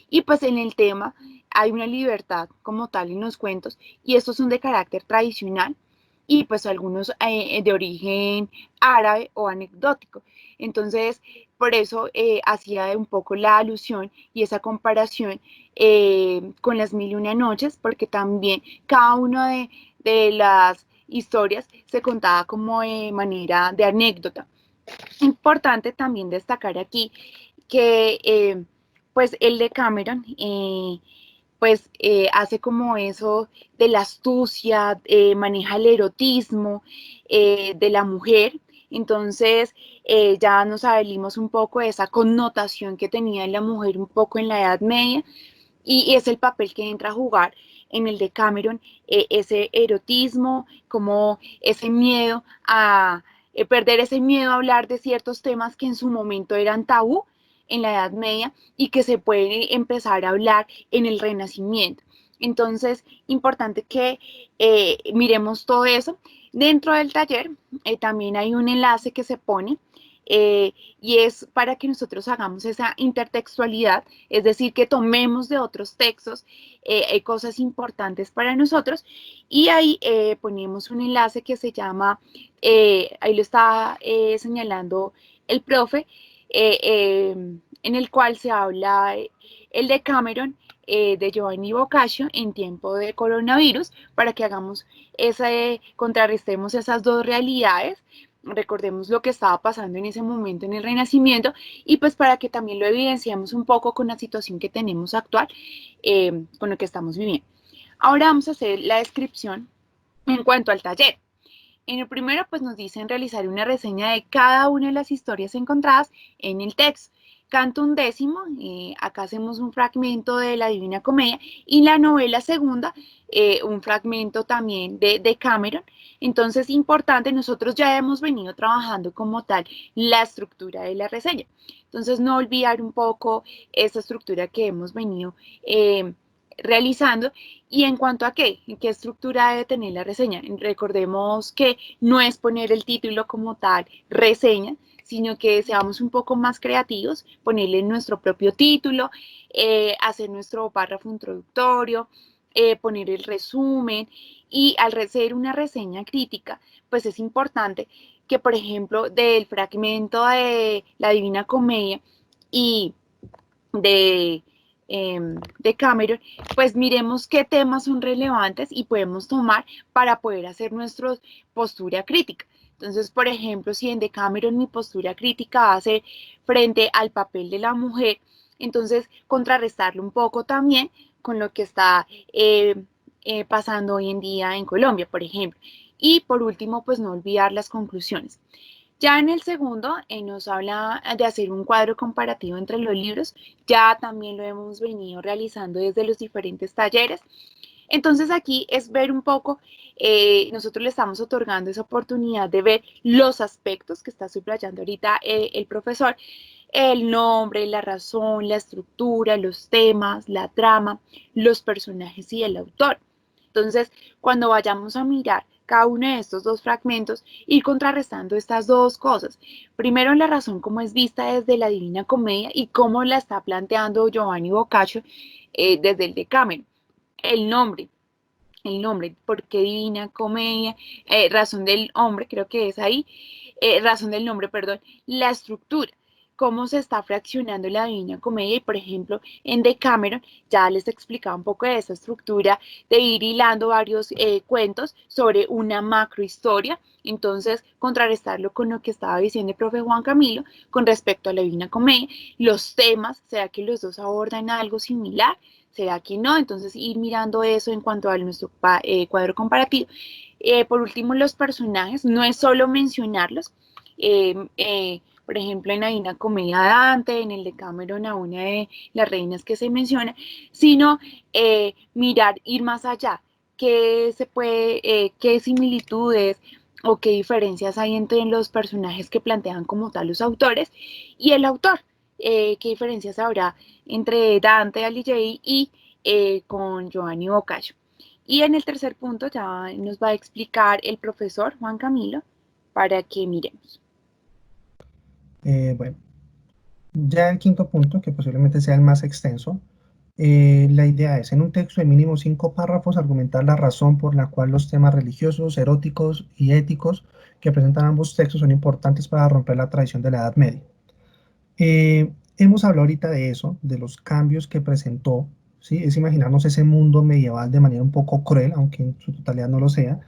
Speaker 2: y pues en el tema hay una libertad como tal en los cuentos, y estos son de carácter tradicional, y pues algunos de origen árabe o anecdótico. Entonces, por eso hacía un poco la alusión y esa comparación con las mil y una noches, porque también cada una de las historias se contaba como de manera de anécdota. Importante también destacar aquí que pues el de Cameron pues hace como eso de la astucia, maneja el erotismo de la mujer. Entonces ya nos salimos un poco de esa connotación que tenía la mujer un poco en la Edad Media, y es el papel que entra a jugar en el de Cameron, ese erotismo, como ese miedo a perder ese miedo a hablar de ciertos temas que en su momento eran tabú en la Edad Media y que se puede empezar a hablar en el Renacimiento. Entonces, importante que miremos todo eso. Dentro del taller también hay un enlace que se pone y es para que nosotros hagamos esa intertextualidad, es decir, que tomemos de otros textos cosas importantes para nosotros, y ahí ponemos un enlace que se llama, ahí lo está señalando el profe, en el cual se habla el de Cameron, de Giovanni Boccaccio en tiempo de coronavirus, para que hagamos ese, contrarrestemos esas dos realidades, recordemos lo que estaba pasando en ese momento en el Renacimiento, y pues para que también lo evidenciemos un poco con la situación que tenemos actual, con lo que estamos viviendo. Ahora vamos a hacer la descripción en cuanto al taller. En el primero, pues nos dicen realizar una reseña de cada una de las historias encontradas en el texto. Canto undécimo, acá hacemos un fragmento de la Divina Comedia, y la novela segunda, un fragmento también de Cameron. Entonces, importante, nosotros ya hemos venido trabajando como tal la estructura de la reseña. Entonces, no olvidar un poco esa estructura que hemos venido realizando. Y en cuanto a qué estructura debe tener la reseña, recordemos que no es poner el título como tal, reseña, sino que seamos un poco más creativos, ponerle nuestro propio título, hacer nuestro párrafo introductorio, poner el resumen, y al ser una reseña crítica, pues es importante que, por ejemplo, del fragmento de la Divina Comedia y de, de Cameron, pues miremos qué temas son relevantes y podemos tomar para poder hacer nuestra postura crítica. Entonces, por ejemplo, si en Decameron mi postura crítica va a ser frente al papel de la mujer, entonces contrarrestarlo un poco también con lo que está pasando hoy en día en Colombia, por ejemplo. Y por último, pues no olvidar las conclusiones. Ya en el segundo nos habla de hacer un cuadro comparativo entre los libros. Ya también lo hemos venido realizando desde los diferentes talleres. Entonces aquí es ver un poco, nosotros le estamos otorgando esa oportunidad de ver los aspectos que está subrayando ahorita el profesor, el nombre, la razón, la estructura, los temas, la trama, los personajes y el autor. Entonces, cuando vayamos a mirar cada uno de estos dos fragmentos, ir contrarrestando estas dos cosas. Primero, la razón como es vista desde la Divina Comedia y cómo la está planteando Giovanni Boccaccio desde el Decameron. El nombre, ¿por qué Divina Comedia? Razón del hombre, creo que es ahí, razón del nombre, perdón, la estructura, cómo se está fraccionando la Divina Comedia, y por ejemplo en Decameron ya les explicaba un poco de esa estructura de ir hilando varios cuentos sobre una macrohistoria. Entonces, contrarrestarlo con lo que estaba diciendo el profe Juan Camilo con respecto a la Divina Comedia, los temas, ¿será que los dos abordan algo similar? ¿Será que no? Entonces, ir mirando eso en cuanto a nuestro cuadro comparativo. Por último, los personajes, no es solo mencionarlos, por ejemplo, en la Divina Comedia de Dante, en el de Cameron a una de las reinas que se menciona, sino mirar, ir más allá, qué se puede, qué similitudes o qué diferencias hay entre los personajes que plantean como tal los autores y el autor, qué diferencias habrá entre Dante Alighieri y con Giovanni Boccaccio. Y en el tercer punto ya nos va a explicar el profesor Juan Camilo para que miremos.
Speaker 1: Bueno, ya el quinto punto, que posiblemente sea el más extenso, la idea es, en un texto de mínimo 5 párrafos, argumentar la razón por la cual los temas religiosos, eróticos y éticos que presentan ambos textos son importantes para romper la tradición de la Edad Media. Hemos hablado ahorita de eso, de los cambios que presentó, ¿sí? Es imaginarnos ese mundo medieval de manera un poco cruel, aunque en su totalidad no lo sea,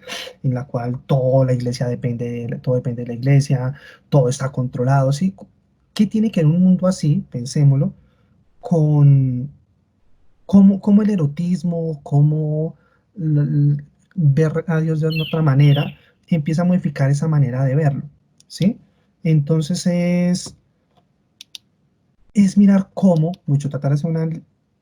Speaker 1: en la cual toda la iglesia depende, todo depende de la iglesia, todo está controlado, ¿sí? ¿Qué tiene que ver un mundo así, pensémoslo, con cómo el erotismo, cómo ver a Dios de otra manera, empieza a modificar esa manera de verlo, ¿sí? Entonces es mirar cómo, mucho tratar de hacer una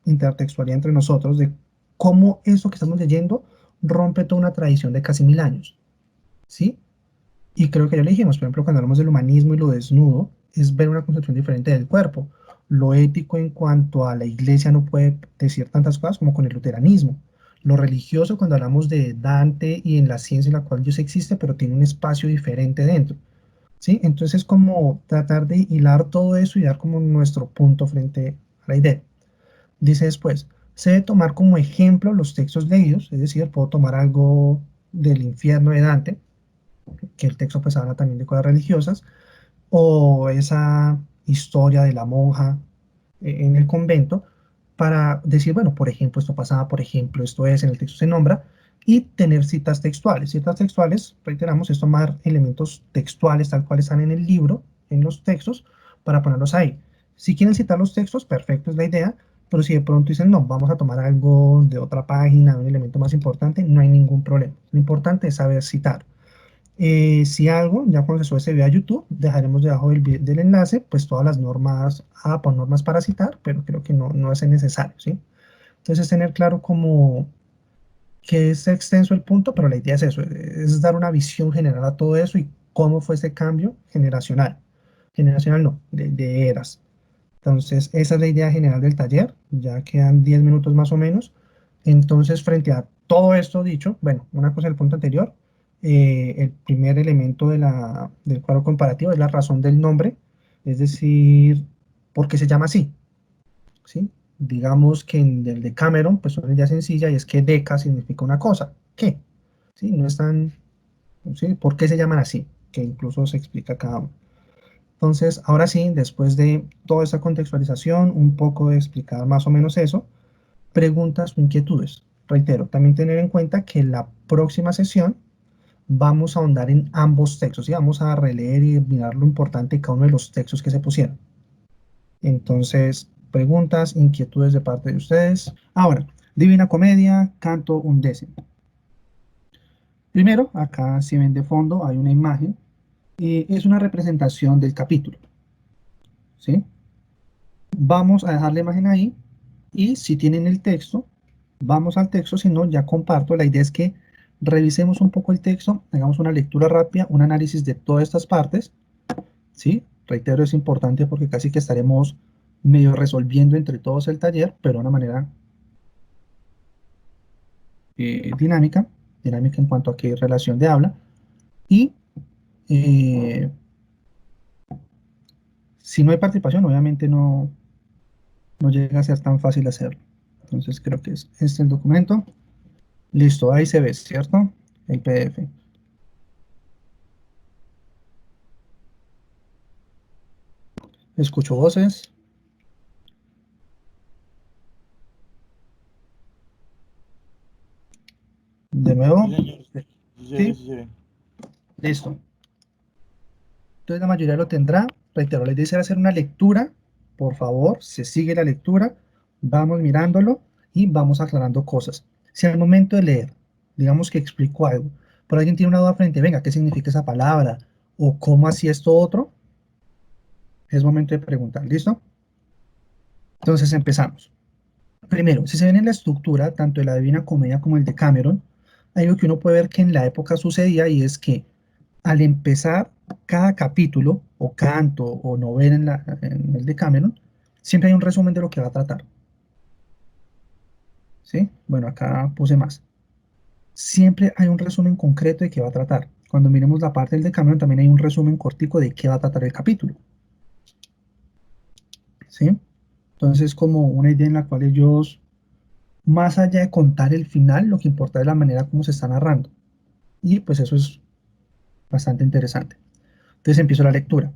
Speaker 1: intertextualidad entre nosotros, de cómo eso que estamos leyendo rompe toda una tradición de casi 1000 años, ¿sí? Y creo que ya le dijimos, por ejemplo, cuando hablamos del humanismo y lo desnudo, es ver una concepción diferente del cuerpo. Lo ético en cuanto a la iglesia no puede decir tantas cosas como con el luteranismo. Lo religioso cuando hablamos de Dante y en la ciencia en la cual Dios existe, pero tiene un espacio diferente dentro. ¿Sí? Entonces es como tratar de hilar todo eso y dar como nuestro punto frente a la idea. Dice después, se debe tomar como ejemplo los textos leídos, es decir, puedo tomar algo del infierno de Dante, que el texto pues habla también de cosas religiosas, o esa historia de la monja en el convento, para decir, bueno, por ejemplo, esto pasaba, por ejemplo, esto es, en el texto se nombra, y tener citas textuales. Citas textuales, reiteramos, es tomar elementos textuales tal cual están en el libro, en los textos, para ponerlos ahí. Si quieren citar los textos, perfecto, es la idea, pero si de pronto dicen, no, vamos a tomar algo de otra página, un elemento más importante, no hay ningún problema. Lo importante es saber citar. Si algo, ya cuando se sube ese video a YouTube, dejaremos debajo del enlace, pues todas las normas, por normas para citar, pero creo que no es necesario, ¿sí? Entonces, tener claro como que es extenso el punto, pero la idea es eso, es dar una visión general a todo eso y cómo fue ese cambio generacional. Generacional no, de eras. Entonces, esa es la idea general del taller, ya quedan 10 minutos más o menos. Entonces, frente a todo esto dicho, bueno, una cosa del punto anterior, el primer elemento del cuadro comparativo es la razón del nombre, es decir, por qué se llama así, ¿sí? Digamos que en el de Cameron, pues una idea sencilla y es que Deca significa una cosa, ¿qué? ¿Sí? No es tan, ¿sí? ¿Por qué se llaman así? Que incluso se explica cada uno. Entonces, ahora sí, después de toda esta contextualización, un poco de explicar más o menos eso, preguntas o inquietudes. Reitero, también tener en cuenta que la próxima sesión vamos a ahondar en ambos textos y vamos a releer y mirar lo importante de cada uno de los textos que se pusieron. Entonces, preguntas, inquietudes de parte de ustedes. Ahora, Divina Comedia, canto undécimo. Primero, acá si ven de fondo hay una imagen y es una representación del capítulo, ¿sí? Vamos a dejar la imagen ahí y si tienen el texto, vamos al texto, si no, ya comparto. La idea es que revisemos un poco el texto, hagamos una lectura rápida, un análisis de todas estas partes, ¿sí? Reitero, es importante porque casi que estaremos medio resolviendo entre todos el taller, pero de una manera dinámica, dinámica en cuanto a qué relación de habla. Y eh, si no hay participación, obviamente no llega a ser tan fácil hacerlo. Entonces creo que es este el documento. Listo, ahí se ve, ¿cierto? El PDF. Escucho voces. De nuevo.
Speaker 3: Sí, señor. Sí, se ve,
Speaker 1: Sí,
Speaker 3: sí se ve.
Speaker 1: listo. Entonces la mayoría lo tendrá. Reitero, les dice hacer una lectura. Por favor, se sigue la lectura. Vamos mirándolo y vamos aclarando cosas. Si al momento de leer, digamos que explico algo, pero alguien tiene una duda frente, venga, ¿qué significa esa palabra? ¿O cómo así esto otro? Es momento de preguntar, ¿listo? Entonces empezamos. Primero, si se ven en la estructura, tanto de la Divina Comedia como el de Cameron, hay algo que uno puede ver que en la época sucedía y es que al empezar cada capítulo o canto o novela en el de Cameron, siempre hay un resumen de lo que va a tratar. ¿Sí? Bueno, acá puse más. Siempre hay un resumen concreto de qué va a tratar. Cuando miremos la parte del de Cameron, también hay un resumen cortico de qué va a tratar el capítulo. ¿Sí? Entonces, como una idea en la cual ellos, más allá de contar el final, lo que importa es la manera como se está narrando. Y pues eso es bastante interesante. Entonces empiezo la lectura.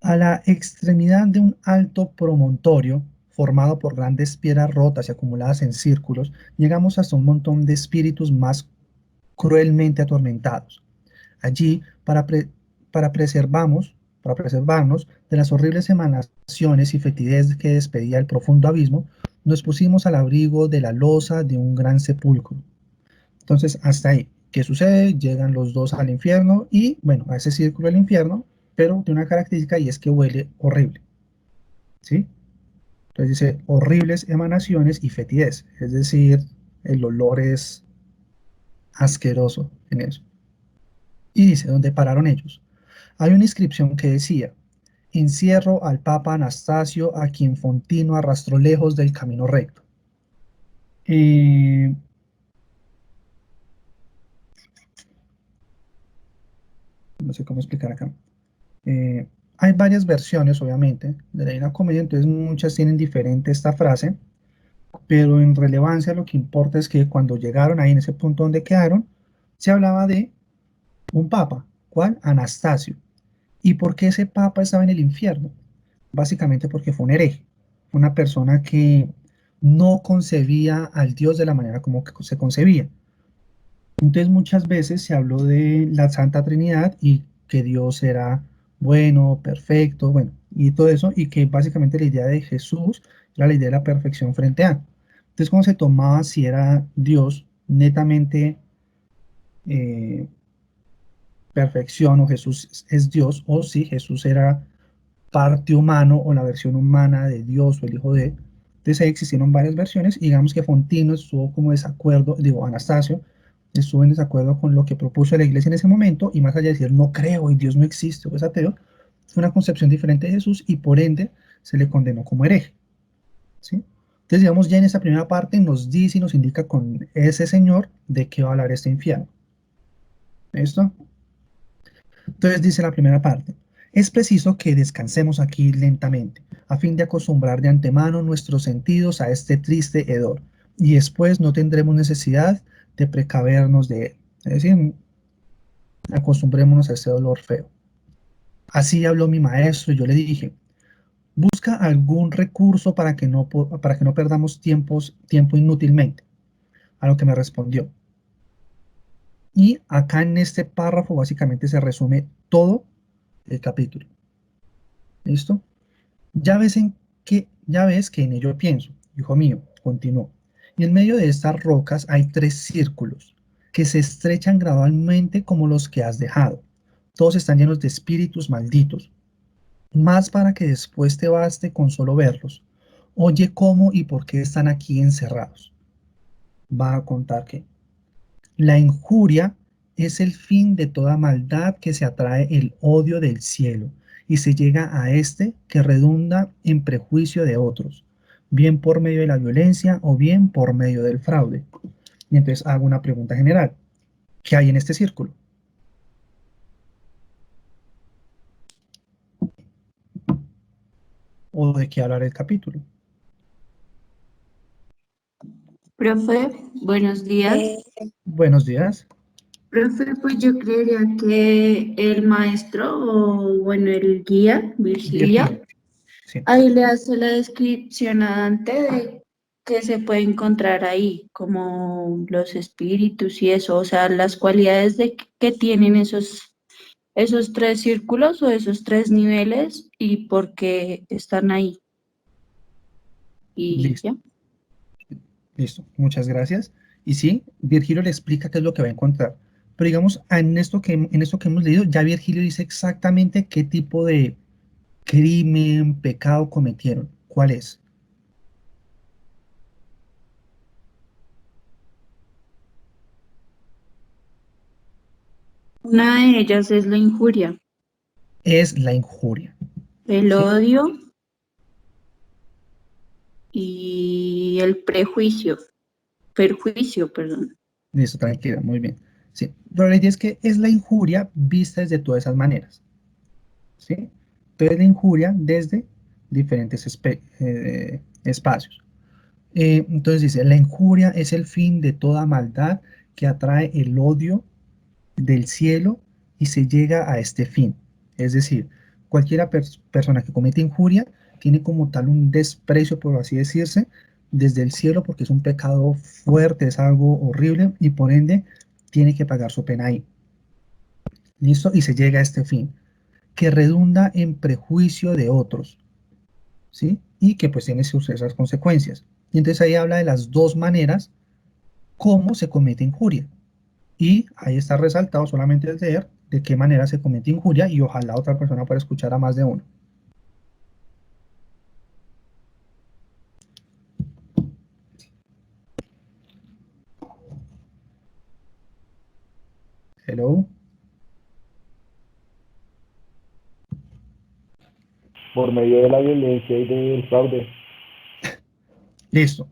Speaker 1: A la extremidad de un alto promontorio, formado por grandes piedras rotas y acumuladas en círculos, llegamos hasta un montón de espíritus más cruelmente atormentados. Allí, para, para preservarnos de las horribles emanaciones y fetidez que despedía el profundo abismo, nos pusimos al abrigo de la losa de un gran sepulcro. Entonces, hasta ahí. ¿Qué sucede? Llegan los dos al infierno y, bueno, a ese círculo del infierno, pero de una característica y es que huele horrible, ¿sí? Entonces dice horribles emanaciones y fetidez, es decir, el olor es asqueroso en eso. Y dice, ¿dónde pararon ellos? Hay una inscripción que decía, encierro al Papa Anastasio a quien Fontino arrastró lejos del camino recto. Eh, no sé cómo explicar acá. Eh, hay varias versiones, obviamente, de la Divina Comedia, entonces muchas tienen diferente esta frase, pero en relevancia lo que importa es que cuando llegaron ahí en ese punto donde quedaron, se hablaba de un papa, ¿cuál? Anastasio. ¿Y por qué ese papa estaba en el infierno? Básicamente porque fue un hereje, una persona que no concebía al Dios de la manera como que se concebía. Entonces muchas veces se habló de la Santa Trinidad y que Dios era bueno, perfecto, bueno, y todo eso, y que básicamente la idea de Jesús era la idea de la perfección frente a. Entonces cuando se tomaba si era Dios netamente eh, perfección o Jesús es Dios, o si Jesús era parte humano o la versión humana de Dios o el Hijo de. Entonces ahí existieron varias versiones y digamos que Fontino estuvo como desacuerdo, digo, Anastasio estuvo en desacuerdo con lo que propuso la iglesia en ese momento y más allá de decir no creo y Dios no existe o es ateo, fue una concepción diferente de Jesús y por ende se le condenó como hereje. ¿Sí? Entonces digamos ya en esa primera parte nos dice y nos indica con ese señor de qué va a hablar este infierno. ¿Listo? Entonces dice la primera parte, es preciso que descansemos aquí lentamente, a fin de acostumbrar de antemano nuestros sentidos a este triste hedor, y después no tendremos necesidad de precavernos de él. Es decir, acostumbrémonos a este dolor feo. Así habló mi maestro y yo le dije, busca algún recurso para que no perdamos tiempo inútilmente. A lo que me respondió. Y acá en este párrafo básicamente se resume todo el capítulo. ¿Listo? Ya ves que en ello pienso, hijo mío, continuó. Y en medio de estas rocas hay tres círculos que se estrechan gradualmente como los que has dejado. Todos están llenos de espíritus malditos, más para que después te baste con solo verlos. Oye cómo y por qué están aquí encerrados. Va a contar que la injuria es el fin de toda maldad que se atrae el odio del cielo y se llega a este que redunda en prejuicio de otros, bien por medio de la violencia o bien por medio del fraude. Y entonces hago una pregunta general. ¿Qué hay en este círculo? ¿O de qué hablar el capítulo?
Speaker 3: Profe, buenos días.
Speaker 1: Buenos días.
Speaker 3: Profe, pues yo creería que el maestro o bueno, el guía, Virgilio,
Speaker 1: Virgilio. Sí.
Speaker 3: ahí le hace la descripción a Dante de qué se puede encontrar ahí, como los espíritus y eso, o sea, las cualidades que tienen esos tres círculos o esos tres niveles y por qué están ahí. Y
Speaker 1: Listo.
Speaker 3: ya.
Speaker 1: Listo. Muchas gracias. Y sí, Virgilio le explica qué es lo que va a encontrar. Pero digamos, en esto que hemos leído, ya Virgilio dice exactamente qué tipo crimen, pecado cometieron. ¿Cuál es?
Speaker 3: Una de ellas es la injuria,
Speaker 1: Es la injuria.
Speaker 3: el
Speaker 1: ¿Sí?
Speaker 3: odio y el perjuicio, perdón.
Speaker 1: Listo, tranquila, muy bien. Sí, pero la idea es que es la injuria vista desde todas esas maneras. ¿Sí? Entonces la injuria desde diferentes espacios. Entonces dice, la injuria es el fin de toda maldad que atrae el odio del cielo y se llega a este fin. Es decir, cualquiera persona que comete injuria tiene como tal un desprecio, por así decirse, desde el cielo porque es un pecado fuerte, es algo horrible y por ende tiene que pagar su pena ahí. ¿Listo? Y se llega a este fin, que redunda en prejuicio de otros, ¿sí? Y que pues tiene sus esas consecuencias. Y entonces ahí habla de las dos maneras cómo se comete injuria. Y ahí está resaltado solamente el leer de qué manera se comete injuria y ojalá otra persona pueda escuchar a más de uno. Hello.
Speaker 4: por medio de la violencia y del fraude.
Speaker 1: Listo.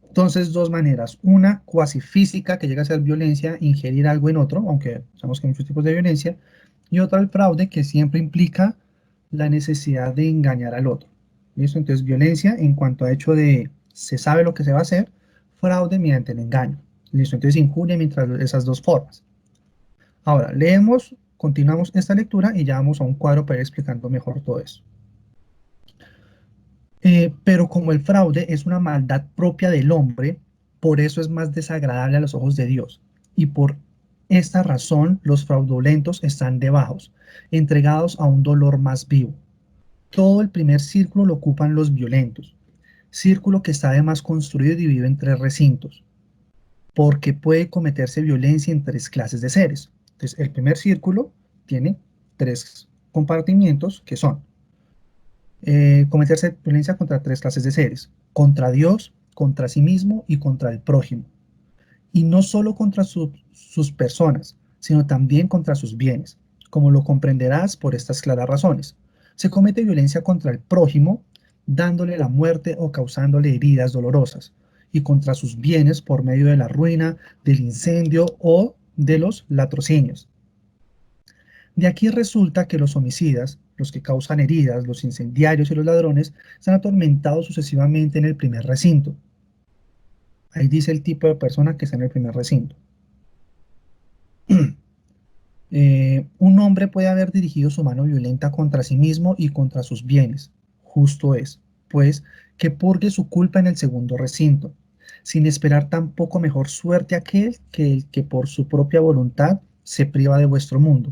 Speaker 1: Entonces, dos maneras. Una cuasi física, que llega a ser violencia, ingerir algo en otro, aunque sabemos que hay muchos tipos de violencia. Y otra, el fraude, que siempre implica la necesidad de engañar al otro. ¿Listo? Entonces, violencia en cuanto a hecho de se sabe lo que se va a hacer, fraude mediante el engaño. ¿Listo? Entonces, injuria mientras esas dos formas. Ahora, leemos, continuamos esta lectura y ya vamos a un cuadro para ir explicando mejor todo eso. Pero como el fraude es una maldad propia del hombre, por eso es más desagradable a los ojos de Dios. Y por esta razón los fraudulentos están debajo, entregados a un dolor más vivo. Todo el primer círculo lo ocupan los violentos, círculo que está además construido y dividido en tres recintos, porque puede cometerse violencia en tres clases de seres. Entonces, el primer círculo tiene tres compartimientos que son cometerse violencia contra tres clases de seres, contra Dios, contra sí mismo y contra el prójimo. Y no solo contra sus personas, sino también contra sus bienes, como lo comprenderás por estas claras razones. Se comete violencia contra el prójimo, dándole la muerte o causándole heridas dolorosas, y contra sus bienes por medio de la ruina, del incendio o de los latrocinios. De aquí resulta que los homicidas, los que causan heridas, los incendiarios y los ladrones, están atormentados sucesivamente en el primer recinto. Ahí dice el tipo de persona que está en el primer recinto. Un hombre puede haber dirigido su mano violenta contra sí mismo y contra sus bienes. Justo es, pues, que purgue su culpa en el segundo recinto, sin esperar tampoco mejor suerte aquel que el que por su propia voluntad se priva de vuestro mundo,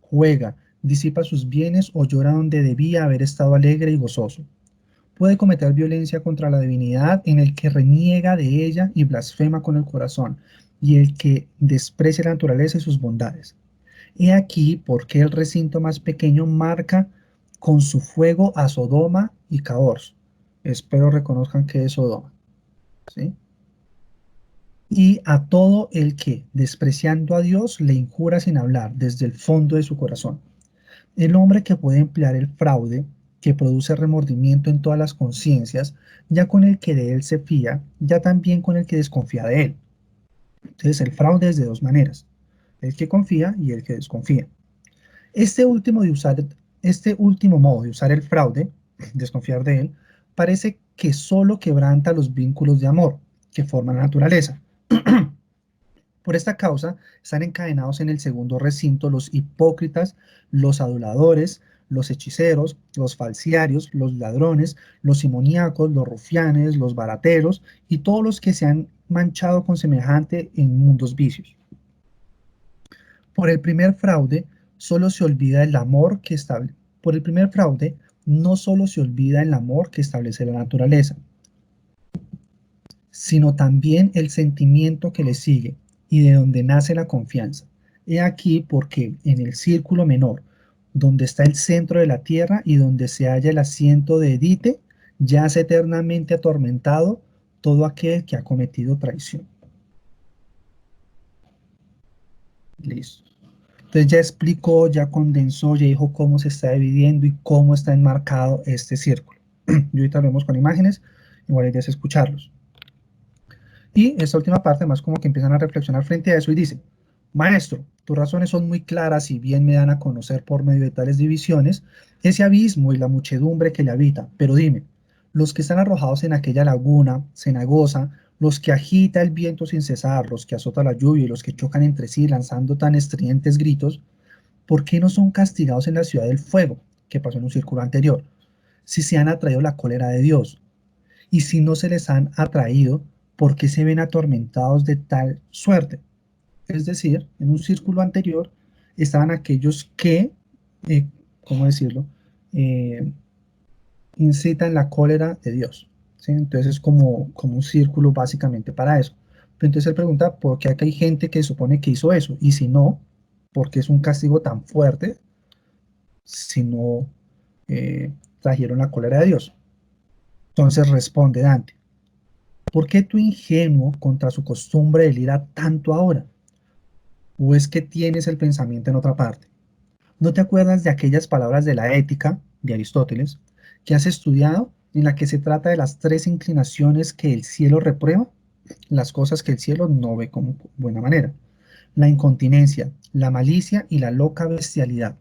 Speaker 1: juega, disipa sus bienes o llora donde debía haber estado alegre y gozoso. Puede cometer violencia contra la divinidad en el que reniega de ella y blasfema con el corazón, y el que desprecia la naturaleza y sus bondades. He aquí por qué el recinto más pequeño marca con su fuego a Sodoma y Caors. Espero reconozcan que es Sodoma. ¿Sí? Y a todo el que, despreciando a Dios, le injura sin hablar desde el fondo de su corazón. El hombre que puede emplear el fraude, que produce remordimiento en todas las conciencias, ya con el que de él se fía, ya también con el que desconfía de él. Entonces el fraude es de dos maneras, el que confía y el que desconfía. Este último, este último modo de usar el fraude, desconfiar de él, parece que solo quebranta los vínculos de amor que forman la naturaleza. Por esta causa están encadenados en el segundo recinto los hipócritas, los aduladores, los hechiceros, los falsiarios, los ladrones, los simoníacos, los rufianes, los barateros y todos los que se han manchado con semejante inmundos vicios. Por el primer fraude, solo se olvida el amor que establece. Por el primer fraude, no solo se olvida el amor que establece la naturaleza, sino también el sentimiento que le sigue y de donde nace la confianza. He aquí porque en el círculo menor, donde está el centro de la tierra y donde se halla el asiento de Edite, yace eternamente atormentado todo aquel que ha cometido traición. Listo. Entonces ya explicó, ya condensó, ya dijo cómo se está dividiendo y cómo está enmarcado este círculo. Y ahorita lo vemos con imágenes, igual la idea es escucharlos. Y esta última parte más como que empiezan a reflexionar frente a eso y dice: maestro, tus razones son muy claras y bien me dan a conocer por medio de tales divisiones ese abismo y la muchedumbre que le habita, pero dime, los que están arrojados en aquella laguna cenagosa, los que agita el viento sin cesar, los que azota la lluvia y los que chocan entre sí lanzando tan estridentes gritos, ¿por qué no son castigados en la ciudad del fuego, que pasó en un círculo anterior, si se han atraído la cólera de Dios? Y si no se les han atraído, ¿por qué se ven atormentados de tal suerte? Es decir, en un círculo anterior estaban aquellos que, eh, ¿cómo decirlo?, eh, incitan la cólera de Dios, ¿sí? Entonces es como un círculo básicamente para eso. Pero entonces él pregunta, ¿por qué acá hay gente que supone que hizo eso? Y si no, ¿por qué es un castigo tan fuerte si no trajeron la cólera de Dios? Entonces responde Dante: ¿por qué tu ingenuo contra su costumbre delira tanto ahora? ¿O es que tienes el pensamiento en otra parte? ¿No te acuerdas de aquellas palabras de la Ética de Aristóteles que has estudiado, en la que se trata de las tres inclinaciones que el cielo reprueba, las cosas que el cielo no ve con buena manera: la incontinencia, la malicia y la loca bestialidad?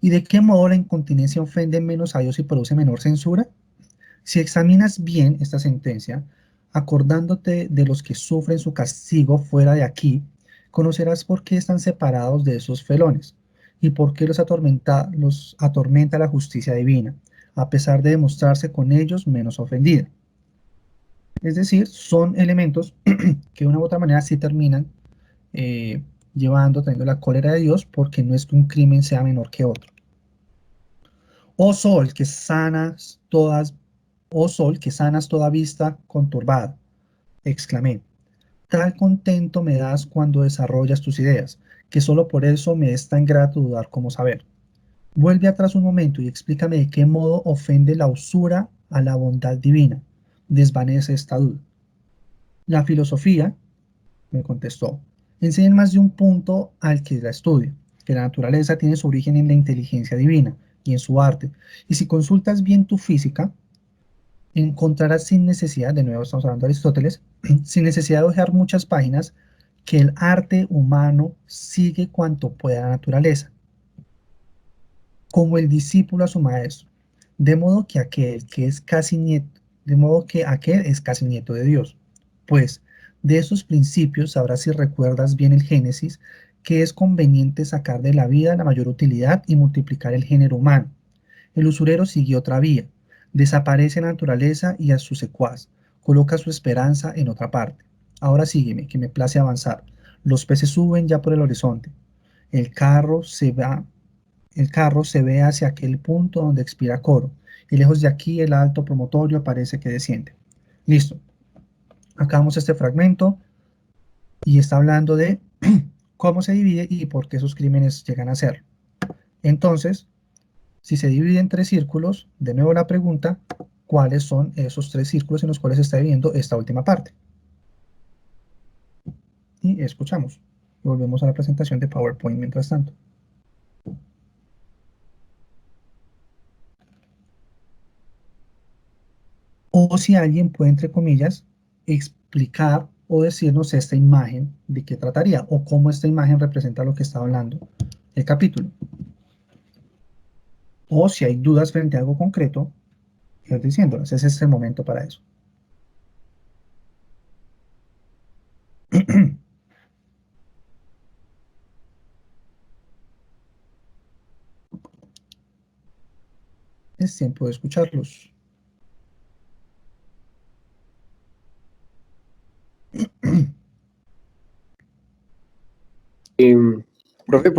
Speaker 1: ¿Y de qué modo la incontinencia ofende menos a Dios y produce menor censura? Si examinas bien esta sentencia, acordándote de los que sufren su castigo fuera de aquí, conocerás por qué están separados de esos felones y por qué los atormenta la justicia divina, a pesar de demostrarse con ellos menos ofendida. Es decir, son elementos que de una u otra manera sí terminan eh, trayendo la cólera de Dios, porque no es que un crimen sea menor que otro. Oh sol, que sanas todas, oh sol, que sanas toda vista conturbada, exclamé. Tal contento me das cuando desarrollas tus ideas, que solo por eso me es tan grato dudar como saber. Vuelve atrás un momento y explícame de qué modo ofende la usura a la bondad divina. Desvanece esta duda. La filosofía, me contestó, enseña en más de un punto al que la estudia, que la naturaleza tiene su origen en la inteligencia divina y en su arte. Y si consultas bien tu física, encontrarás sin necesidad, de nuevo estamos hablando de Aristóteles, sin necesidad de hojear muchas páginas, que el arte humano sigue cuanto pueda la naturaleza, como el discípulo a su maestro, de modo que aquel que es casi nieto, de modo que aquel es casi nieto de Dios. Pues de esos principios sabrás, si recuerdas bien el Génesis, que es conveniente sacar de la vida la mayor utilidad y multiplicar el género humano. El usurero siguió otra vía, desaparece en la naturaleza y a su secuaz, coloca su esperanza en otra parte. Ahora sígueme, que me place avanzar. Los peces suben ya por el horizonte. El carro se va, el carro se ve hacia aquel punto donde expira Coro, y lejos de aquí el alto promontorio parece que desciende. Listo. Acabamos este fragmento y está hablando de cómo se divide y por qué esos crímenes llegan a ser. Entonces, si se divide en tres círculos, de nuevo la pregunta: ¿cuáles son esos tres círculos en los cuales se está dividiendo esta última parte? Y escuchamos. Volvemos a la presentación de PowerPoint mientras tanto. O si alguien puede, entre comillas, explicar o decirnos esta imagen de qué trataría, o cómo esta imagen representa lo que está hablando el capítulo. O si hay dudas frente a algo concreto, ir diciéndolas. Ese es el momento para eso. Es tiempo de escucharlos.
Speaker 5: Profe,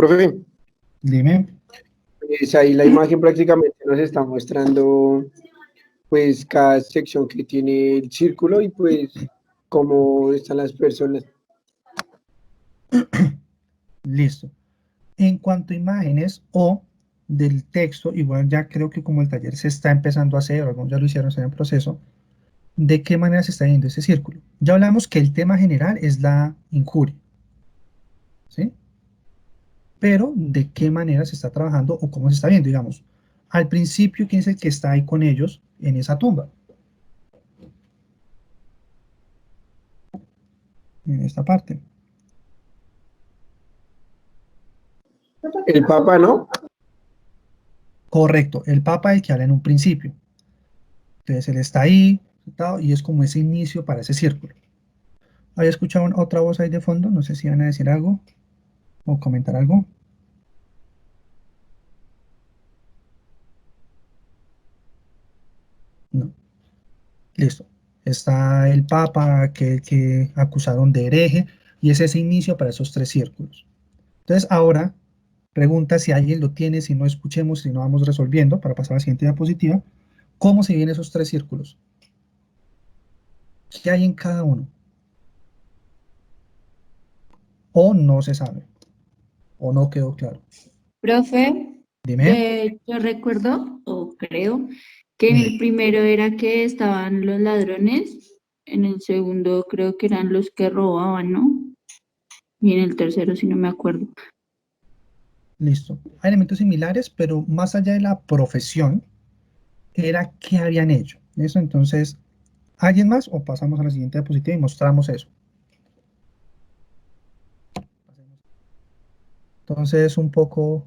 Speaker 1: Dime.
Speaker 5: pues ahí la imagen prácticamente nos está mostrando pues cada sección que tiene el círculo y pues cómo están las personas.
Speaker 1: Listo. En cuanto a imágenes, o del texto, igual ya creo que como el taller se está empezando a hacer, o algunos ya lo hicieron, está en proceso, de qué manera se está viendo ese círculo. Ya hablamos que el tema general es la injuria, ¿sí? Pero de qué manera se está trabajando o cómo se está viendo, digamos. Al principio, ¿quién es el que está ahí con ellos en esa tumba? En esta parte.
Speaker 5: El Papa, ¿no?
Speaker 1: Correcto, el Papa el que habla en un principio. Entonces él está ahí, sentado, y es como ese inicio para ese círculo. ¿Había escuchado otra voz ahí de fondo? No sé si van a decir algo o comentar algo. No. Listo. Está el Papa que acusaron de hereje y es ese inicio para esos tres círculos. Entonces ahora pregunta si alguien lo tiene, si no escuchemos, si no vamos resolviendo para pasar a la siguiente diapositiva. ¿Cómo se ven esos tres círculos? ¿Qué hay en cada uno? O no se sabe, o no quedó claro.
Speaker 3: Profe,
Speaker 1: Dime.
Speaker 3: yo recuerdo, o creo, que en el
Speaker 1: Dime.
Speaker 3: primero era que estaban los ladrones, en el segundo creo que eran los que robaban, ¿no? Y en el tercero, si no me acuerdo.
Speaker 1: Listo. Hay elementos similares, pero más allá de la profesión, era qué habían hecho. ¿Eso? Entonces, ¿alguien más? O pasamos a la siguiente diapositiva y mostramos eso. Entonces, un poco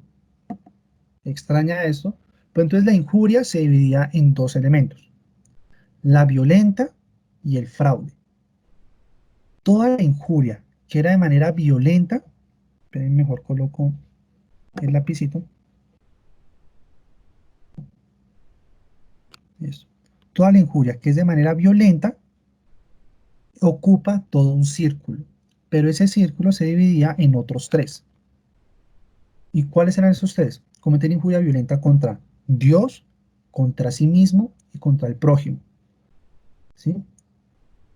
Speaker 1: extraña esto. Pero entonces la injuria se dividía en dos elementos, la violenta y el fraude. Toda la injuria que era de manera violenta, esperen, mejor coloco el lapicito, eso. Toda la injuria que es de manera violenta ocupa todo un círculo, pero ese círculo se dividía en otros tres. ¿Y cuáles eran esos tres? Cometer injuria violenta contra Dios, contra sí mismo y contra el prójimo. ¿Sí?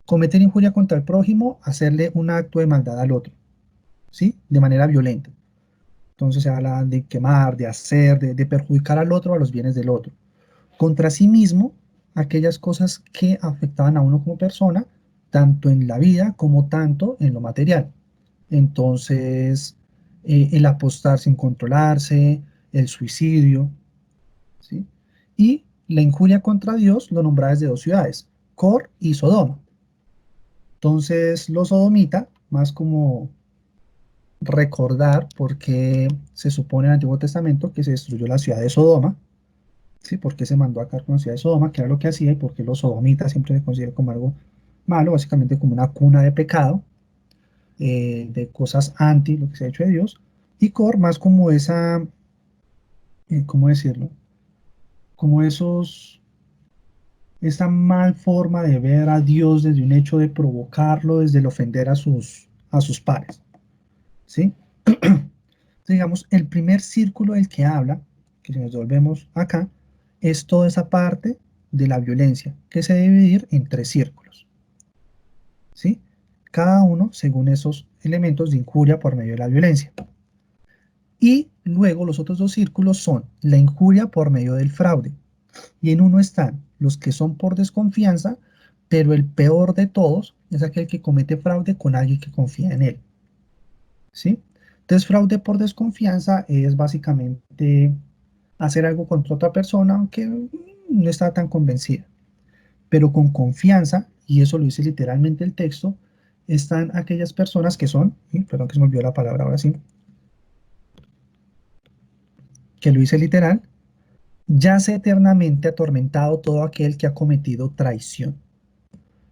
Speaker 1: Cometer injuria contra el prójimo, hacerle un acto de maldad al otro, ¿sí? De manera violenta. Entonces se habla de quemar, de hacer, de perjudicar al otro, a los bienes del otro. Contra sí mismo, aquellas cosas que afectaban a uno como persona, tanto en la vida como tanto en lo material. Entonces, el apostar sin controlarse, el suicidio, ¿sí? Y la injuria contra Dios lo nombraba desde dos ciudades, Cor y Sodoma. Entonces, lo sodomita, más como recordar porque se supone en el Antiguo Testamento que se destruyó la ciudad de Sodoma, ¿sí? Porque se mandó a cargo con la ciudad de Sodoma, que era lo que hacía y porque los sodomitas siempre se consideran como algo malo, básicamente como una cuna de pecado, de cosas anti lo que se ha hecho de Dios, y Cor más como esa, ¿cómo decirlo? Como esa mal forma de ver a Dios desde un hecho de provocarlo, desde el ofender a sus pares, ¿sí? Digamos, el primer círculo del que habla, que si nos devolvemos acá, es toda esa parte de la violencia, que se debe dividir en tres círculos, ¿sí? Cada uno según esos elementos de injuria por medio de la violencia. Y luego los otros dos círculos son la injuria por medio del fraude. Y en uno están los que son por desconfianza, pero el peor de todos es aquel que comete fraude con alguien que confía en él, ¿sí? Entonces, fraude por desconfianza es básicamente hacer algo contra otra persona aunque no está tan convencida. Pero con confianza, y eso lo dice literalmente el texto, están aquellas personas que son, perdón que se me olvidó la palabra ahora sí, que lo dice literal, yace eternamente atormentado todo aquel que ha cometido traición.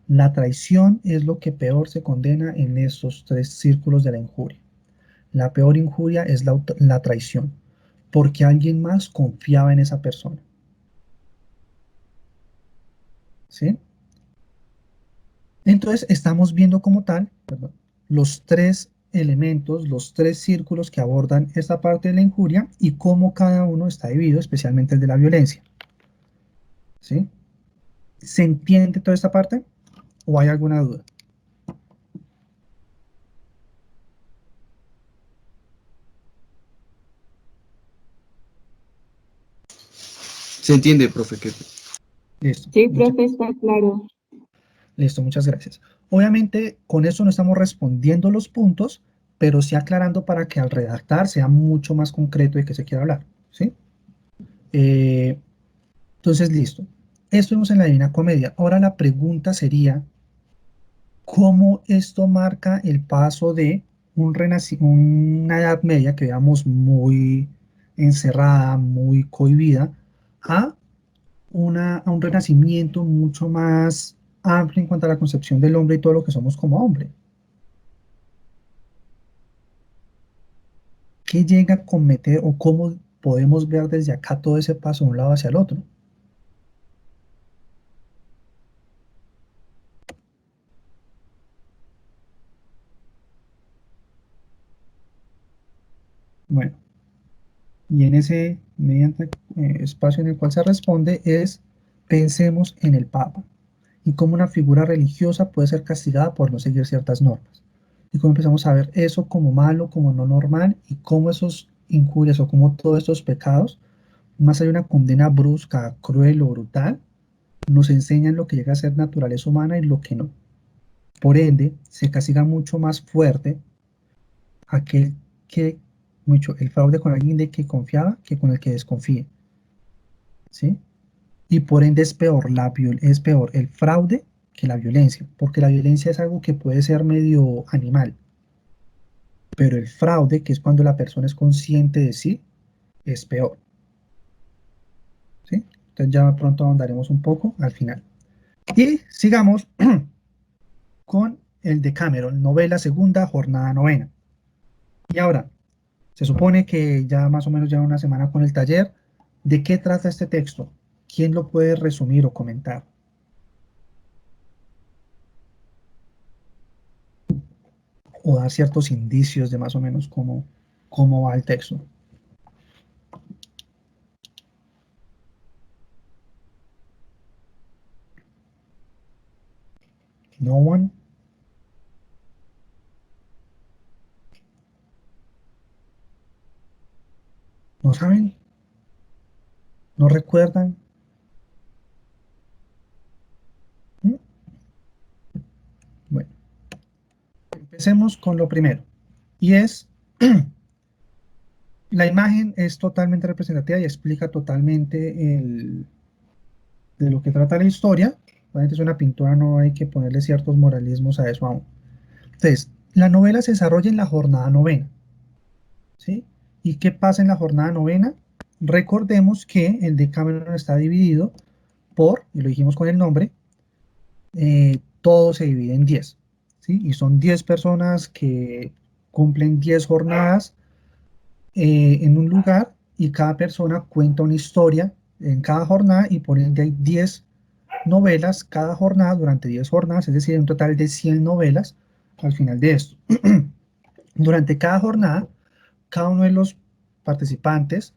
Speaker 1: La traición es lo que peor se condena en estos tres círculos de la injuria. La peor injuria es la traición, porque alguien más confiaba en esa persona. ¿Sí? Entonces estamos viendo como tal, perdón, los tres elementos, los tres círculos que abordan esta parte de la injuria y cómo cada uno está dividido, especialmente el de la violencia. ¿Sí? ¿Se entiende toda esta parte o hay alguna duda?
Speaker 6: ¿Se entiende, profe?
Speaker 1: Listo.
Speaker 3: Sí, profe, está claro.
Speaker 1: Listo, muchas gracias. Obviamente, con eso no estamos respondiendo los puntos, pero sí aclarando para que al redactar sea mucho más concreto de qué se quiere hablar, ¿sí? Entonces, listo. Esto vemos en la Divina Comedia. Ahora la pregunta sería, ¿cómo esto marca el paso de una Edad Media que veamos muy encerrada, muy cohibida, a un renacimiento mucho más amplio en cuanto a la concepción del hombre y todo lo que somos como hombre? ¿Qué llega a cometer o cómo podemos ver desde acá todo ese paso de un lado hacia el otro? Bueno, y en ese mediante espacio en el cual se responde es, pensemos en el Papa y cómo una figura religiosa puede ser castigada por no seguir ciertas normas. Y cómo empezamos a ver eso como malo, como no normal, y cómo esos injurias o cómo todos estos pecados, más allá de una condena brusca, cruel o brutal, nos enseñan lo que llega a ser naturaleza humana y lo que no. Por ende, se castiga mucho más fuerte aquel que, mucho, el fraude con alguien de que confiaba que con el que desconfíe, ¿sí? Y por ende es peor el fraude que la violencia, porque la violencia es algo que puede ser medio animal, pero el fraude, que es cuando la persona es consciente de sí, es peor, ¿sí? Entonces ya pronto ahondaremos un poco al final. Y sigamos con el Decameron, novela segunda, jornada novena. Y ahora, se supone que ya más o menos ya una semana con el taller. ¿De qué trata este texto? ¿Quién lo puede resumir o comentar? O dar ciertos indicios de más o menos cómo va el texto. No one. ¿No saben? ¿No recuerdan? ¿Mm? Bueno, empecemos con lo primero. Y es, la imagen es totalmente representativa y explica totalmente de lo que trata la historia. Obviamente es una pintura, no hay que ponerle ciertos moralismos a eso aún. Entonces, la novela se desarrolla en la jornada novena, ¿sí? ¿Y qué pasa en la jornada novena? Recordemos que el Decameron está dividido por, y lo dijimos con el nombre, todo se divide en 10, ¿sí? Y son 10 personas que cumplen 10 jornadas en un lugar y cada persona cuenta una historia en cada jornada y por ende hay 10 novelas cada jornada durante 10 jornadas, es decir, un total de 100 novelas al final de esto. Durante cada jornada, cada uno de los participantes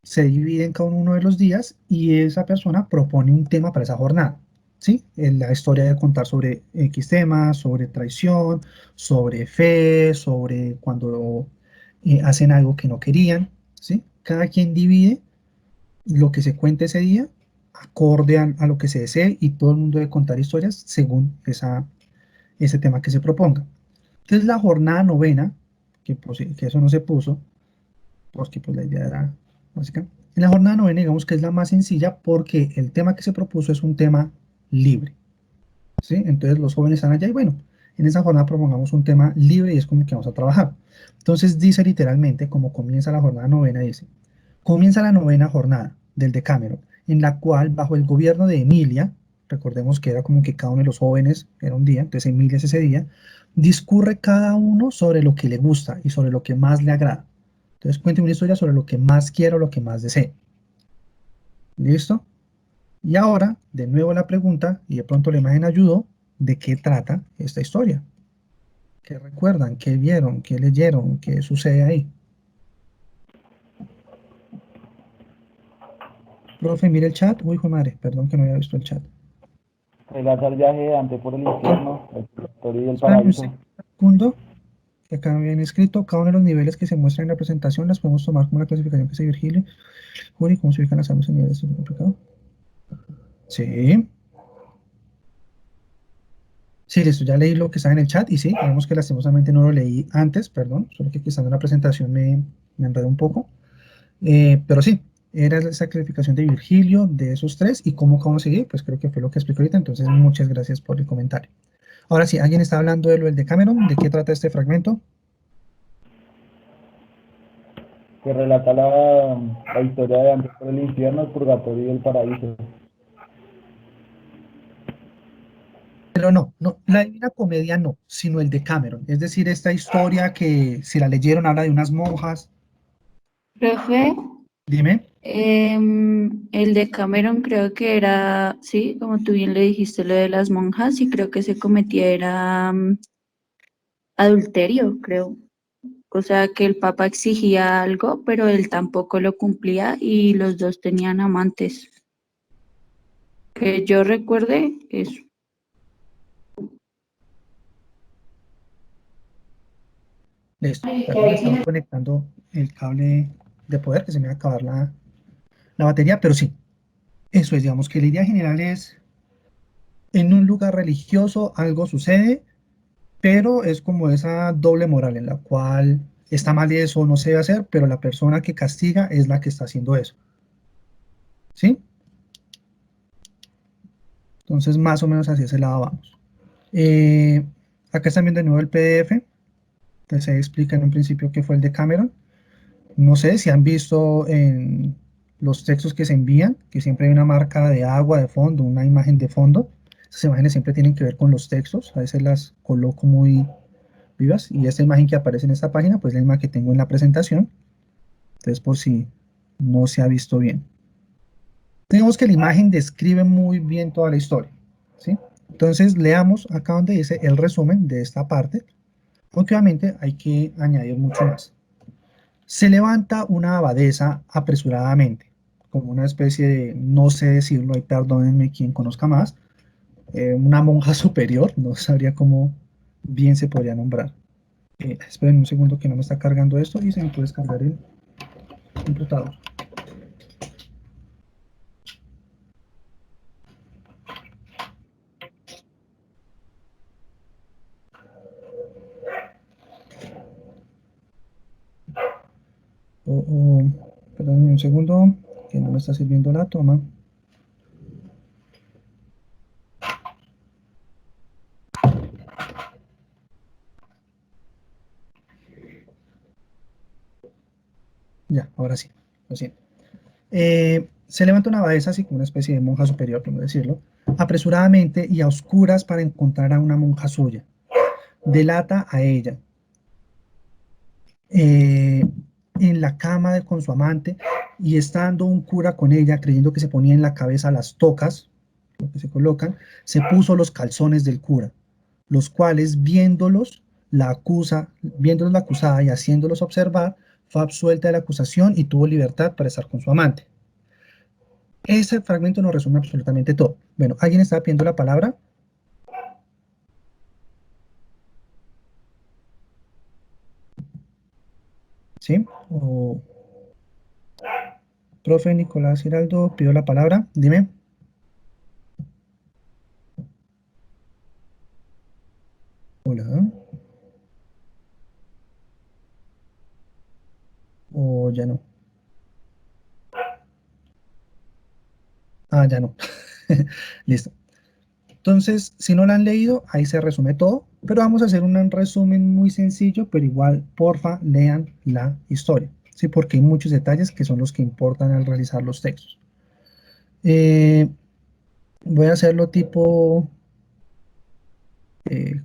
Speaker 1: se divide en cada uno de los días y esa persona propone un tema para esa jornada. ¿Sí? La historia de contar sobre X temas, sobre traición, sobre fe, sobre cuando hacen algo que no querían. ¿Sí? Cada quien divide lo que se cuente ese día acorde a lo que se desee y todo el mundo debe contar historias según ese tema que se proponga. Entonces la jornada novena, que eso no se puso, porque pues la idea era básica. En la jornada novena digamos que es la más sencilla porque el tema que se propuso es un tema libre, ¿sí? Entonces los jóvenes están allá y bueno, en esa jornada propongamos un tema libre y es como que vamos a trabajar. Entonces dice literalmente, como comienza la jornada novena, dice, comienza la novena jornada del Decameron, en la cual bajo el gobierno de Emilia, recordemos que era como que cada uno de los jóvenes era un día, entonces Emilia es ese día, discurre cada uno sobre lo que le gusta y sobre lo que más le agrada. Entonces cuente una historia sobre lo que más quiero, lo que más desee. ¿Listo? Y ahora, de nuevo la pregunta, y de pronto la imagen ayudó, ¿de qué trata esta historia? ¿Qué recuerdan? ¿Qué vieron? ¿Qué leyeron? ¿Qué sucede ahí? Profe, mire el chat. Uy, hijo de madre, perdón que no había visto el chat.
Speaker 4: Relata el viaje de Dante por el infierno, el purgatorio y el
Speaker 1: Espérame un
Speaker 4: paraíso.
Speaker 1: segundo. que acá habían escrito, cada uno de los niveles que se muestran en la presentación las podemos tomar como la clasificación que se Virgilio, Juri, ¿cómo se ubican las almas en niveles de pecado? Sí. Sí, listo, ya leí lo que está en el chat y sí, vemos que lastimosamente no lo leí antes, perdón, solo que aquí estando en la presentación me enredé un poco. Pero sí, era esa clasificación de Virgilio, de esos tres, y cómo conseguir, pues creo que fue lo que explico ahorita, entonces muchas gracias por el comentario. Ahora sí, ¿alguien está hablando de lo del Decameron? ¿De qué trata este fragmento?
Speaker 4: Que relata la historia de antes por el infierno, el purgatorio y el paraíso.
Speaker 1: Pero no, la Divina Comedia no, sino el Decameron, es decir, esta historia que si la leyeron habla de unas monjas,
Speaker 3: Profe,
Speaker 1: dime.
Speaker 3: el de Cameron creo que era, sí, como tú bien le dijiste, lo de las monjas, y creo que se cometía era adulterio, creo. O sea, que el Papa exigía algo, pero él tampoco lo cumplía y los dos tenían amantes. Que yo recuerde eso.
Speaker 1: Listo, perdón, estaba conectando el cable de poder, que se me va a acabar la batería, pero sí, eso es, digamos que la idea general es, en un lugar religioso algo sucede, pero es como esa doble moral en la cual está mal eso, no se debe hacer, pero la persona que castiga es la que está haciendo eso, ¿sí? Entonces, más o menos hacia ese lado vamos. Acá están viendo de nuevo el PDF, que se explica en un principio qué fue el de Cameron. No sé si han visto en los textos que se envían, que siempre hay una marca de agua de fondo, una imagen de fondo. Esas imágenes siempre tienen que ver con los textos, a veces las coloco muy vivas, y esta imagen que aparece en esta página, pues es la imagen que tengo en la presentación, entonces por si no se ha visto bien. Digamos que la imagen describe muy bien toda la historia, ¿sí? Entonces leamos acá donde dice el resumen de esta parte, porque obviamente hay que añadir mucho más. Se levanta una abadesa apresuradamente, como una especie de, no sé decirlo, y perdónenme quien conozca más, una monja superior, no sabría cómo bien se podría nombrar. Esperen un segundo que no me está cargando esto y se me puede descargar el computador. Perdónenme un segundo que no me está sirviendo la toma. Ya, ahora sí, lo siento. Se levanta una abadesa, así como una especie de monja superior, por decirlo, apresuradamente y a oscuras para encontrar a una monja suya. Delata a ella en la cama con su amante, y estando un cura con ella, creyendo que se ponía en la cabeza las tocas, lo que se colocan, se puso los calzones del cura, los cuales viéndolos la acusada y haciéndolos observar, fue absuelta de la acusación y tuvo libertad para estar con su amante. Ese fragmento nos resume absolutamente todo. Bueno, ¿alguien está pidiendo la palabra? ¿Sí? O... Profe Nicolás Giraldo pidió la palabra. Dime. Hola. O ya no. Ah, ya no. Listo. Entonces, si no la han leído, ahí se resume todo, pero vamos a hacer un resumen muy sencillo, pero igual, porfa, lean la historia, ¿sí? Porque hay muchos detalles que son los que importan al realizar los textos. Voy a hacerlo tipo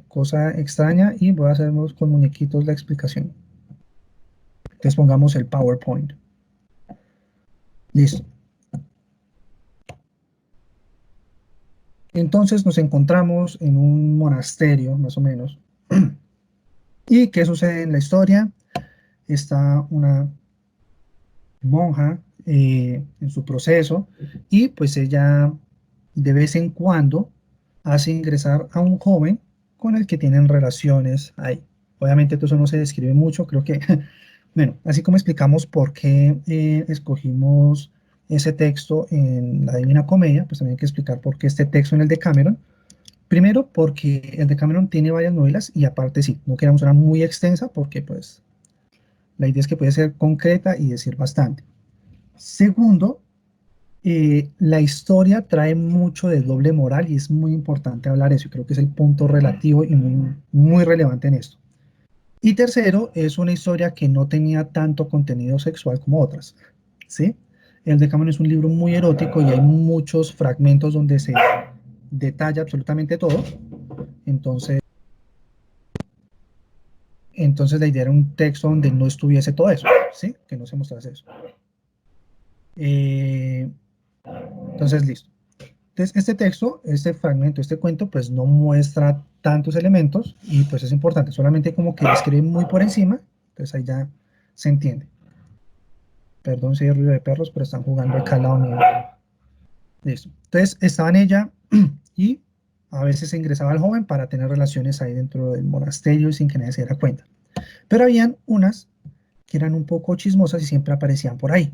Speaker 1: cosa extraña y voy a hacernos con muñequitos la explicación. Entonces pongamos el PowerPoint. Listo. Entonces nos encontramos en un monasterio, más o menos. ¿Y qué sucede en la historia? Está una monja en su proceso, y pues ella de vez en cuando hace ingresar a un joven con el que tienen relaciones ahí. Obviamente todo eso no se describe mucho, creo que, bueno, así como explicamos por qué escogimos ese texto en la Divina Comedia, pues también hay que explicar por qué este texto en el Decameron. Primero, porque el Decameron tiene varias novelas y aparte sí, no queremos una muy extensa porque pues la idea es que puede ser concreta y decir bastante. Segundo, la historia trae mucho de doble moral y es muy importante hablar eso. Creo que es el punto relativo y muy, muy relevante en esto. Y tercero, es una historia que no tenía tanto contenido sexual como otras, ¿sí? El Decameron es un libro muy erótico y hay muchos fragmentos donde se detalla absolutamente todo. Entonces, entonces la idea era un texto donde no estuviese todo eso, ¿sí? Que no se mostrase eso. Entonces, listo. Entonces, este texto, este fragmento, este cuento, pues no muestra tantos elementos y pues es importante, solamente como que describe muy por encima, entonces ahí ya se entiende. Perdón si hay ruido de perros, pero están jugando acá al lado mío. Listo. Entonces, estaba en ella y a veces se ingresaba el joven para tener relaciones ahí dentro del monasterio sin que nadie se diera cuenta. Pero habían unas que eran un poco chismosas y siempre aparecían por ahí,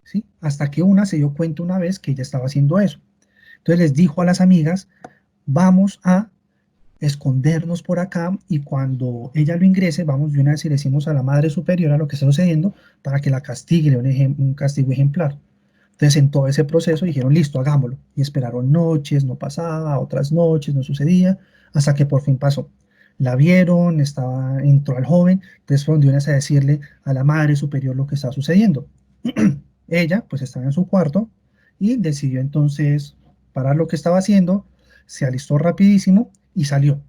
Speaker 1: ¿sí? Hasta que una se dio cuenta una vez que ella estaba haciendo eso. Entonces les dijo a las amigas, vamos a escondernos por acá y cuando ella lo ingrese, vamos de una vez y le decimos a la Madre Superiora lo que está sucediendo para que la castigue, un castigo ejemplar. Entonces en todo ese proceso dijeron, listo, hagámoslo. Y esperaron noches, no pasaba, otras noches, no sucedía, hasta que por fin pasó. La vieron, entró al joven, entonces fueron de una vez a decirle a la Madre Superior lo que estaba sucediendo. Ella pues estaba en su cuarto y decidió entonces parar lo que estaba haciendo, se alistó rapidísimo y salió,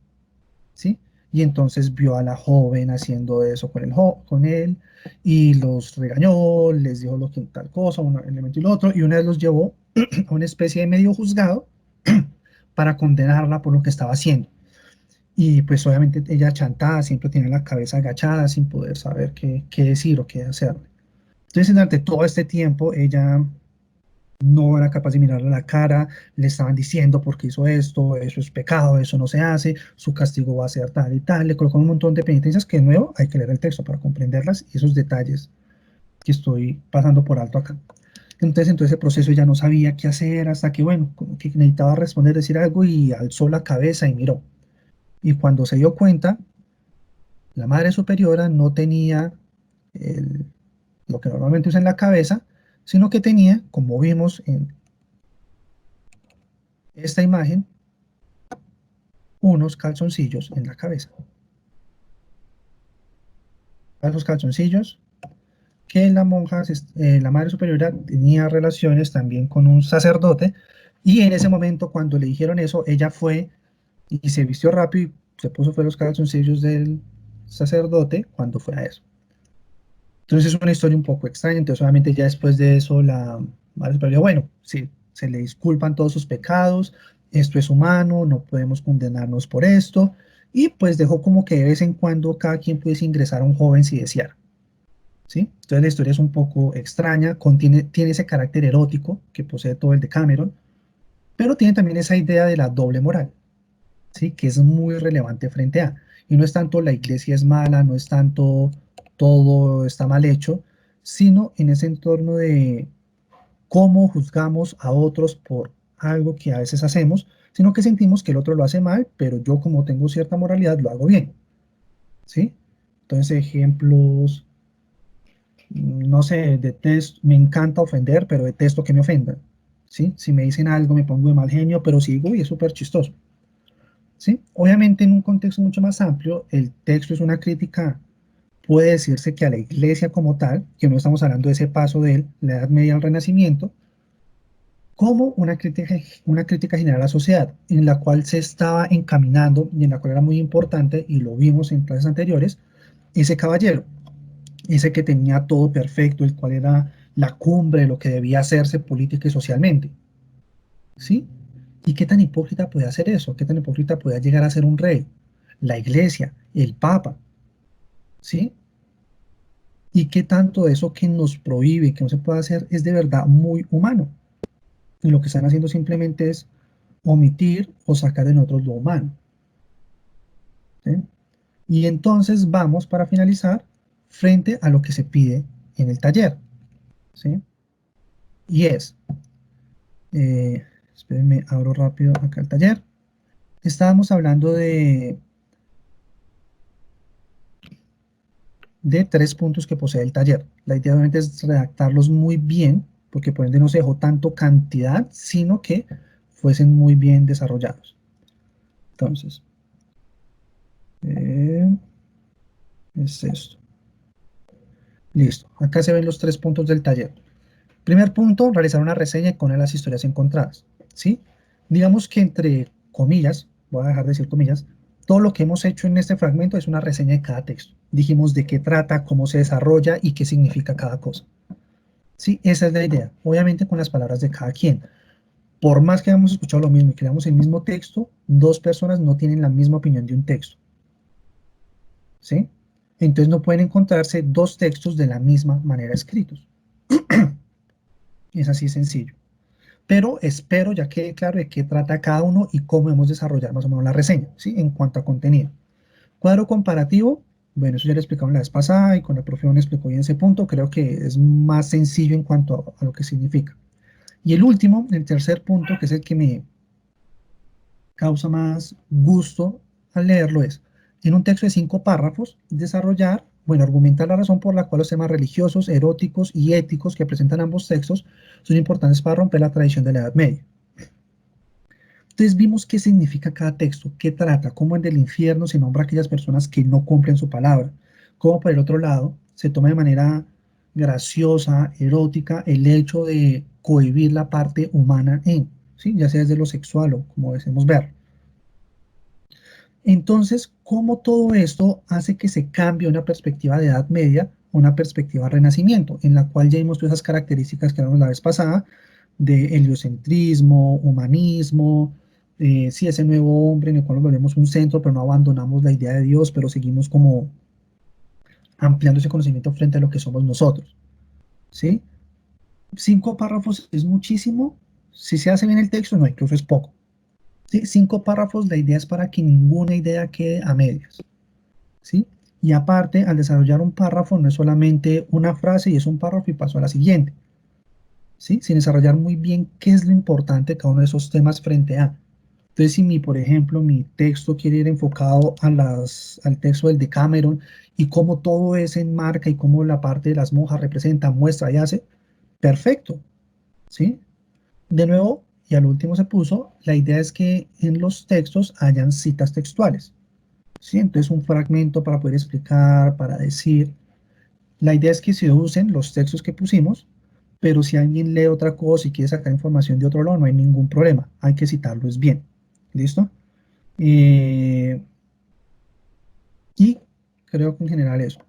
Speaker 1: ¿sí? Y entonces vio a la joven haciendo eso con él y los regañó, les dijo lo que tal cosa, un elemento y lo otro, y una vez los llevó a una especie de medio juzgado para condenarla por lo que estaba haciendo. Y pues obviamente ella chantada, siempre tiene la cabeza agachada sin poder saber qué decir o qué hacer. Entonces durante todo este tiempo ella no era capaz de mirarle a la cara, le estaban diciendo por qué hizo esto, eso es pecado, eso no se hace, su castigo va a ser tal y tal, le colocó un montón de penitencias que de nuevo hay que leer el texto para comprenderlas y esos detalles que estoy pasando por alto acá. Entonces, en todo ese proceso ella no sabía qué hacer hasta que, bueno, como que necesitaba responder, decir algo y alzó la cabeza y miró. Y cuando se dio cuenta, la Madre Superiora no tenía lo que normalmente usa en la cabeza, sino que tenía, como vimos en esta imagen, unos calzoncillos en la cabeza. Esos calzoncillos que la monja, la Madre Superiora tenía relaciones también con un sacerdote y en ese momento cuando le dijeron eso, ella fue y se vistió rápido y se puso fue los calzoncillos del sacerdote cuando fue a eso. Entonces es una historia un poco extraña, entonces obviamente ya después de eso la Madre Superiora, bueno, sí, se le disculpan todos sus pecados, esto es humano, no podemos condenarnos por esto, y pues dejó como que de vez en cuando cada quien pudiese ingresar a un joven si deseara, ¿sí? Entonces la historia es un poco extraña, tiene ese carácter erótico que posee todo el Decameron, pero tiene también esa idea de la doble moral, ¿sí? Que es muy relevante frente a, y no es tanto la iglesia es mala, no es tanto todo está mal hecho, sino en ese entorno de cómo juzgamos a otros por algo que a veces hacemos, sino que sentimos que el otro lo hace mal, pero yo como tengo cierta moralidad lo hago bien, ¿sí? Entonces ejemplos, no sé, detesto, me encanta ofender, pero detesto que me ofendan, ¿sí? Si me dicen algo me pongo de mal genio, pero sigo y es súper chistoso, ¿sí? Obviamente en un contexto mucho más amplio, el texto es una crítica, puede decirse que a la iglesia como tal, que no estamos hablando de ese paso de la Edad Media al Renacimiento, como una crítica general a la sociedad, en la cual se estaba encaminando y en la cual era muy importante, y lo vimos en clases anteriores, ese caballero, ese que tenía todo perfecto, el cual era la cumbre de lo que debía hacerse política y socialmente, ¿sí? ¿Y qué tan hipócrita puede hacer eso? ¿Qué tan hipócrita puede llegar a ser un rey? La iglesia, el papa, ¿sí? ¿Y qué tanto de eso que nos prohíbe, que no se puede hacer, es de verdad muy humano? Y lo que están haciendo simplemente es omitir o sacar de nosotros lo humano, ¿sí? Y entonces vamos para finalizar frente a lo que se pide en el taller, ¿sí? Y es, espérenme, abro rápido acá el taller. Estábamos hablando de 3 puntos que posee el taller. La idea obviamente es redactarlos muy bien, porque por ende no se dejó tanto cantidad, sino que fuesen muy bien desarrollados. Entonces, es esto. Listo. Acá se ven los 3 puntos del taller. Primer punto, realizar una reseña con las historias encontradas. ¿Sí? Digamos que entre comillas, voy a dejar de decir comillas, todo lo que hemos hecho en este fragmento es una reseña de cada texto. Dijimos de qué trata, cómo se desarrolla y qué significa cada cosa. Sí, esa es la idea. Obviamente con las palabras de cada quien. Por más que hayamos escuchado lo mismo y creamos el mismo texto, dos personas no tienen la misma opinión de un texto. ¿Sí? Entonces no pueden encontrarse dos textos de la misma manera escritos. Es así sencillo. Pero espero ya quede claro de qué trata cada uno y cómo hemos desarrollado más o menos la reseña, ¿sí? En cuanto a contenido. Cuadro comparativo, bueno, eso ya lo explicamos la vez pasada y con la profe me explicó bien ese punto, creo que es más sencillo en cuanto a lo que significa. Y el último, el tercer punto, que es el que me causa más gusto al leerlo, es, en un texto de 5 párrafos, desarrollar, bueno, argumentar la razón por la cual los temas religiosos, eróticos y éticos que presentan ambos textos son importantes para romper la tradición de la Edad Media. Entonces vimos qué significa cada texto, qué trata, cómo en el infierno se nombra a aquellas personas que no cumplen su palabra, cómo por el otro lado se toma de manera graciosa, erótica, el hecho de cohibir la parte humana en, ¿sí? Ya sea desde lo sexual o como deseemos ver. Entonces, ¿cómo todo esto hace que se cambie una perspectiva de Edad Media a una perspectiva de Renacimiento, en la cual ya vimos todas esas características que hablamos la vez pasada, de heliocentrismo, humanismo, sí, ese nuevo hombre en el cual nos volvemos un centro, pero no abandonamos la idea de Dios, pero seguimos como ampliando ese conocimiento frente a lo que somos nosotros, ¿sí? 5 párrafos es muchísimo, si se hace bien el texto, no, incluso es poco. ¿Sí? 5 párrafos, la idea es para que ninguna idea quede a medias, ¿sí? Y aparte, al desarrollar un párrafo, no es solamente una frase y es un párrafo y paso a la siguiente, ¿sí? Sin desarrollar muy bien qué es lo importante de cada uno de esos temas frente a. Entonces, si por ejemplo, mi texto quiere ir enfocado al texto del Decameron y cómo todo es enmarca y cómo la parte de las monjas representa, muestra y hace, perfecto, ¿sí? De nuevo, y al último se puso, la idea es que en los textos hayan citas textuales, ¿sí? Entonces, un fragmento para poder explicar, para decir. La idea es que se usen los textos que pusimos, pero si alguien lee otra cosa y quiere sacar información de otro lado, no hay ningún problema. Hay que citarlos bien. ¿Listo? Y creo que en general eso.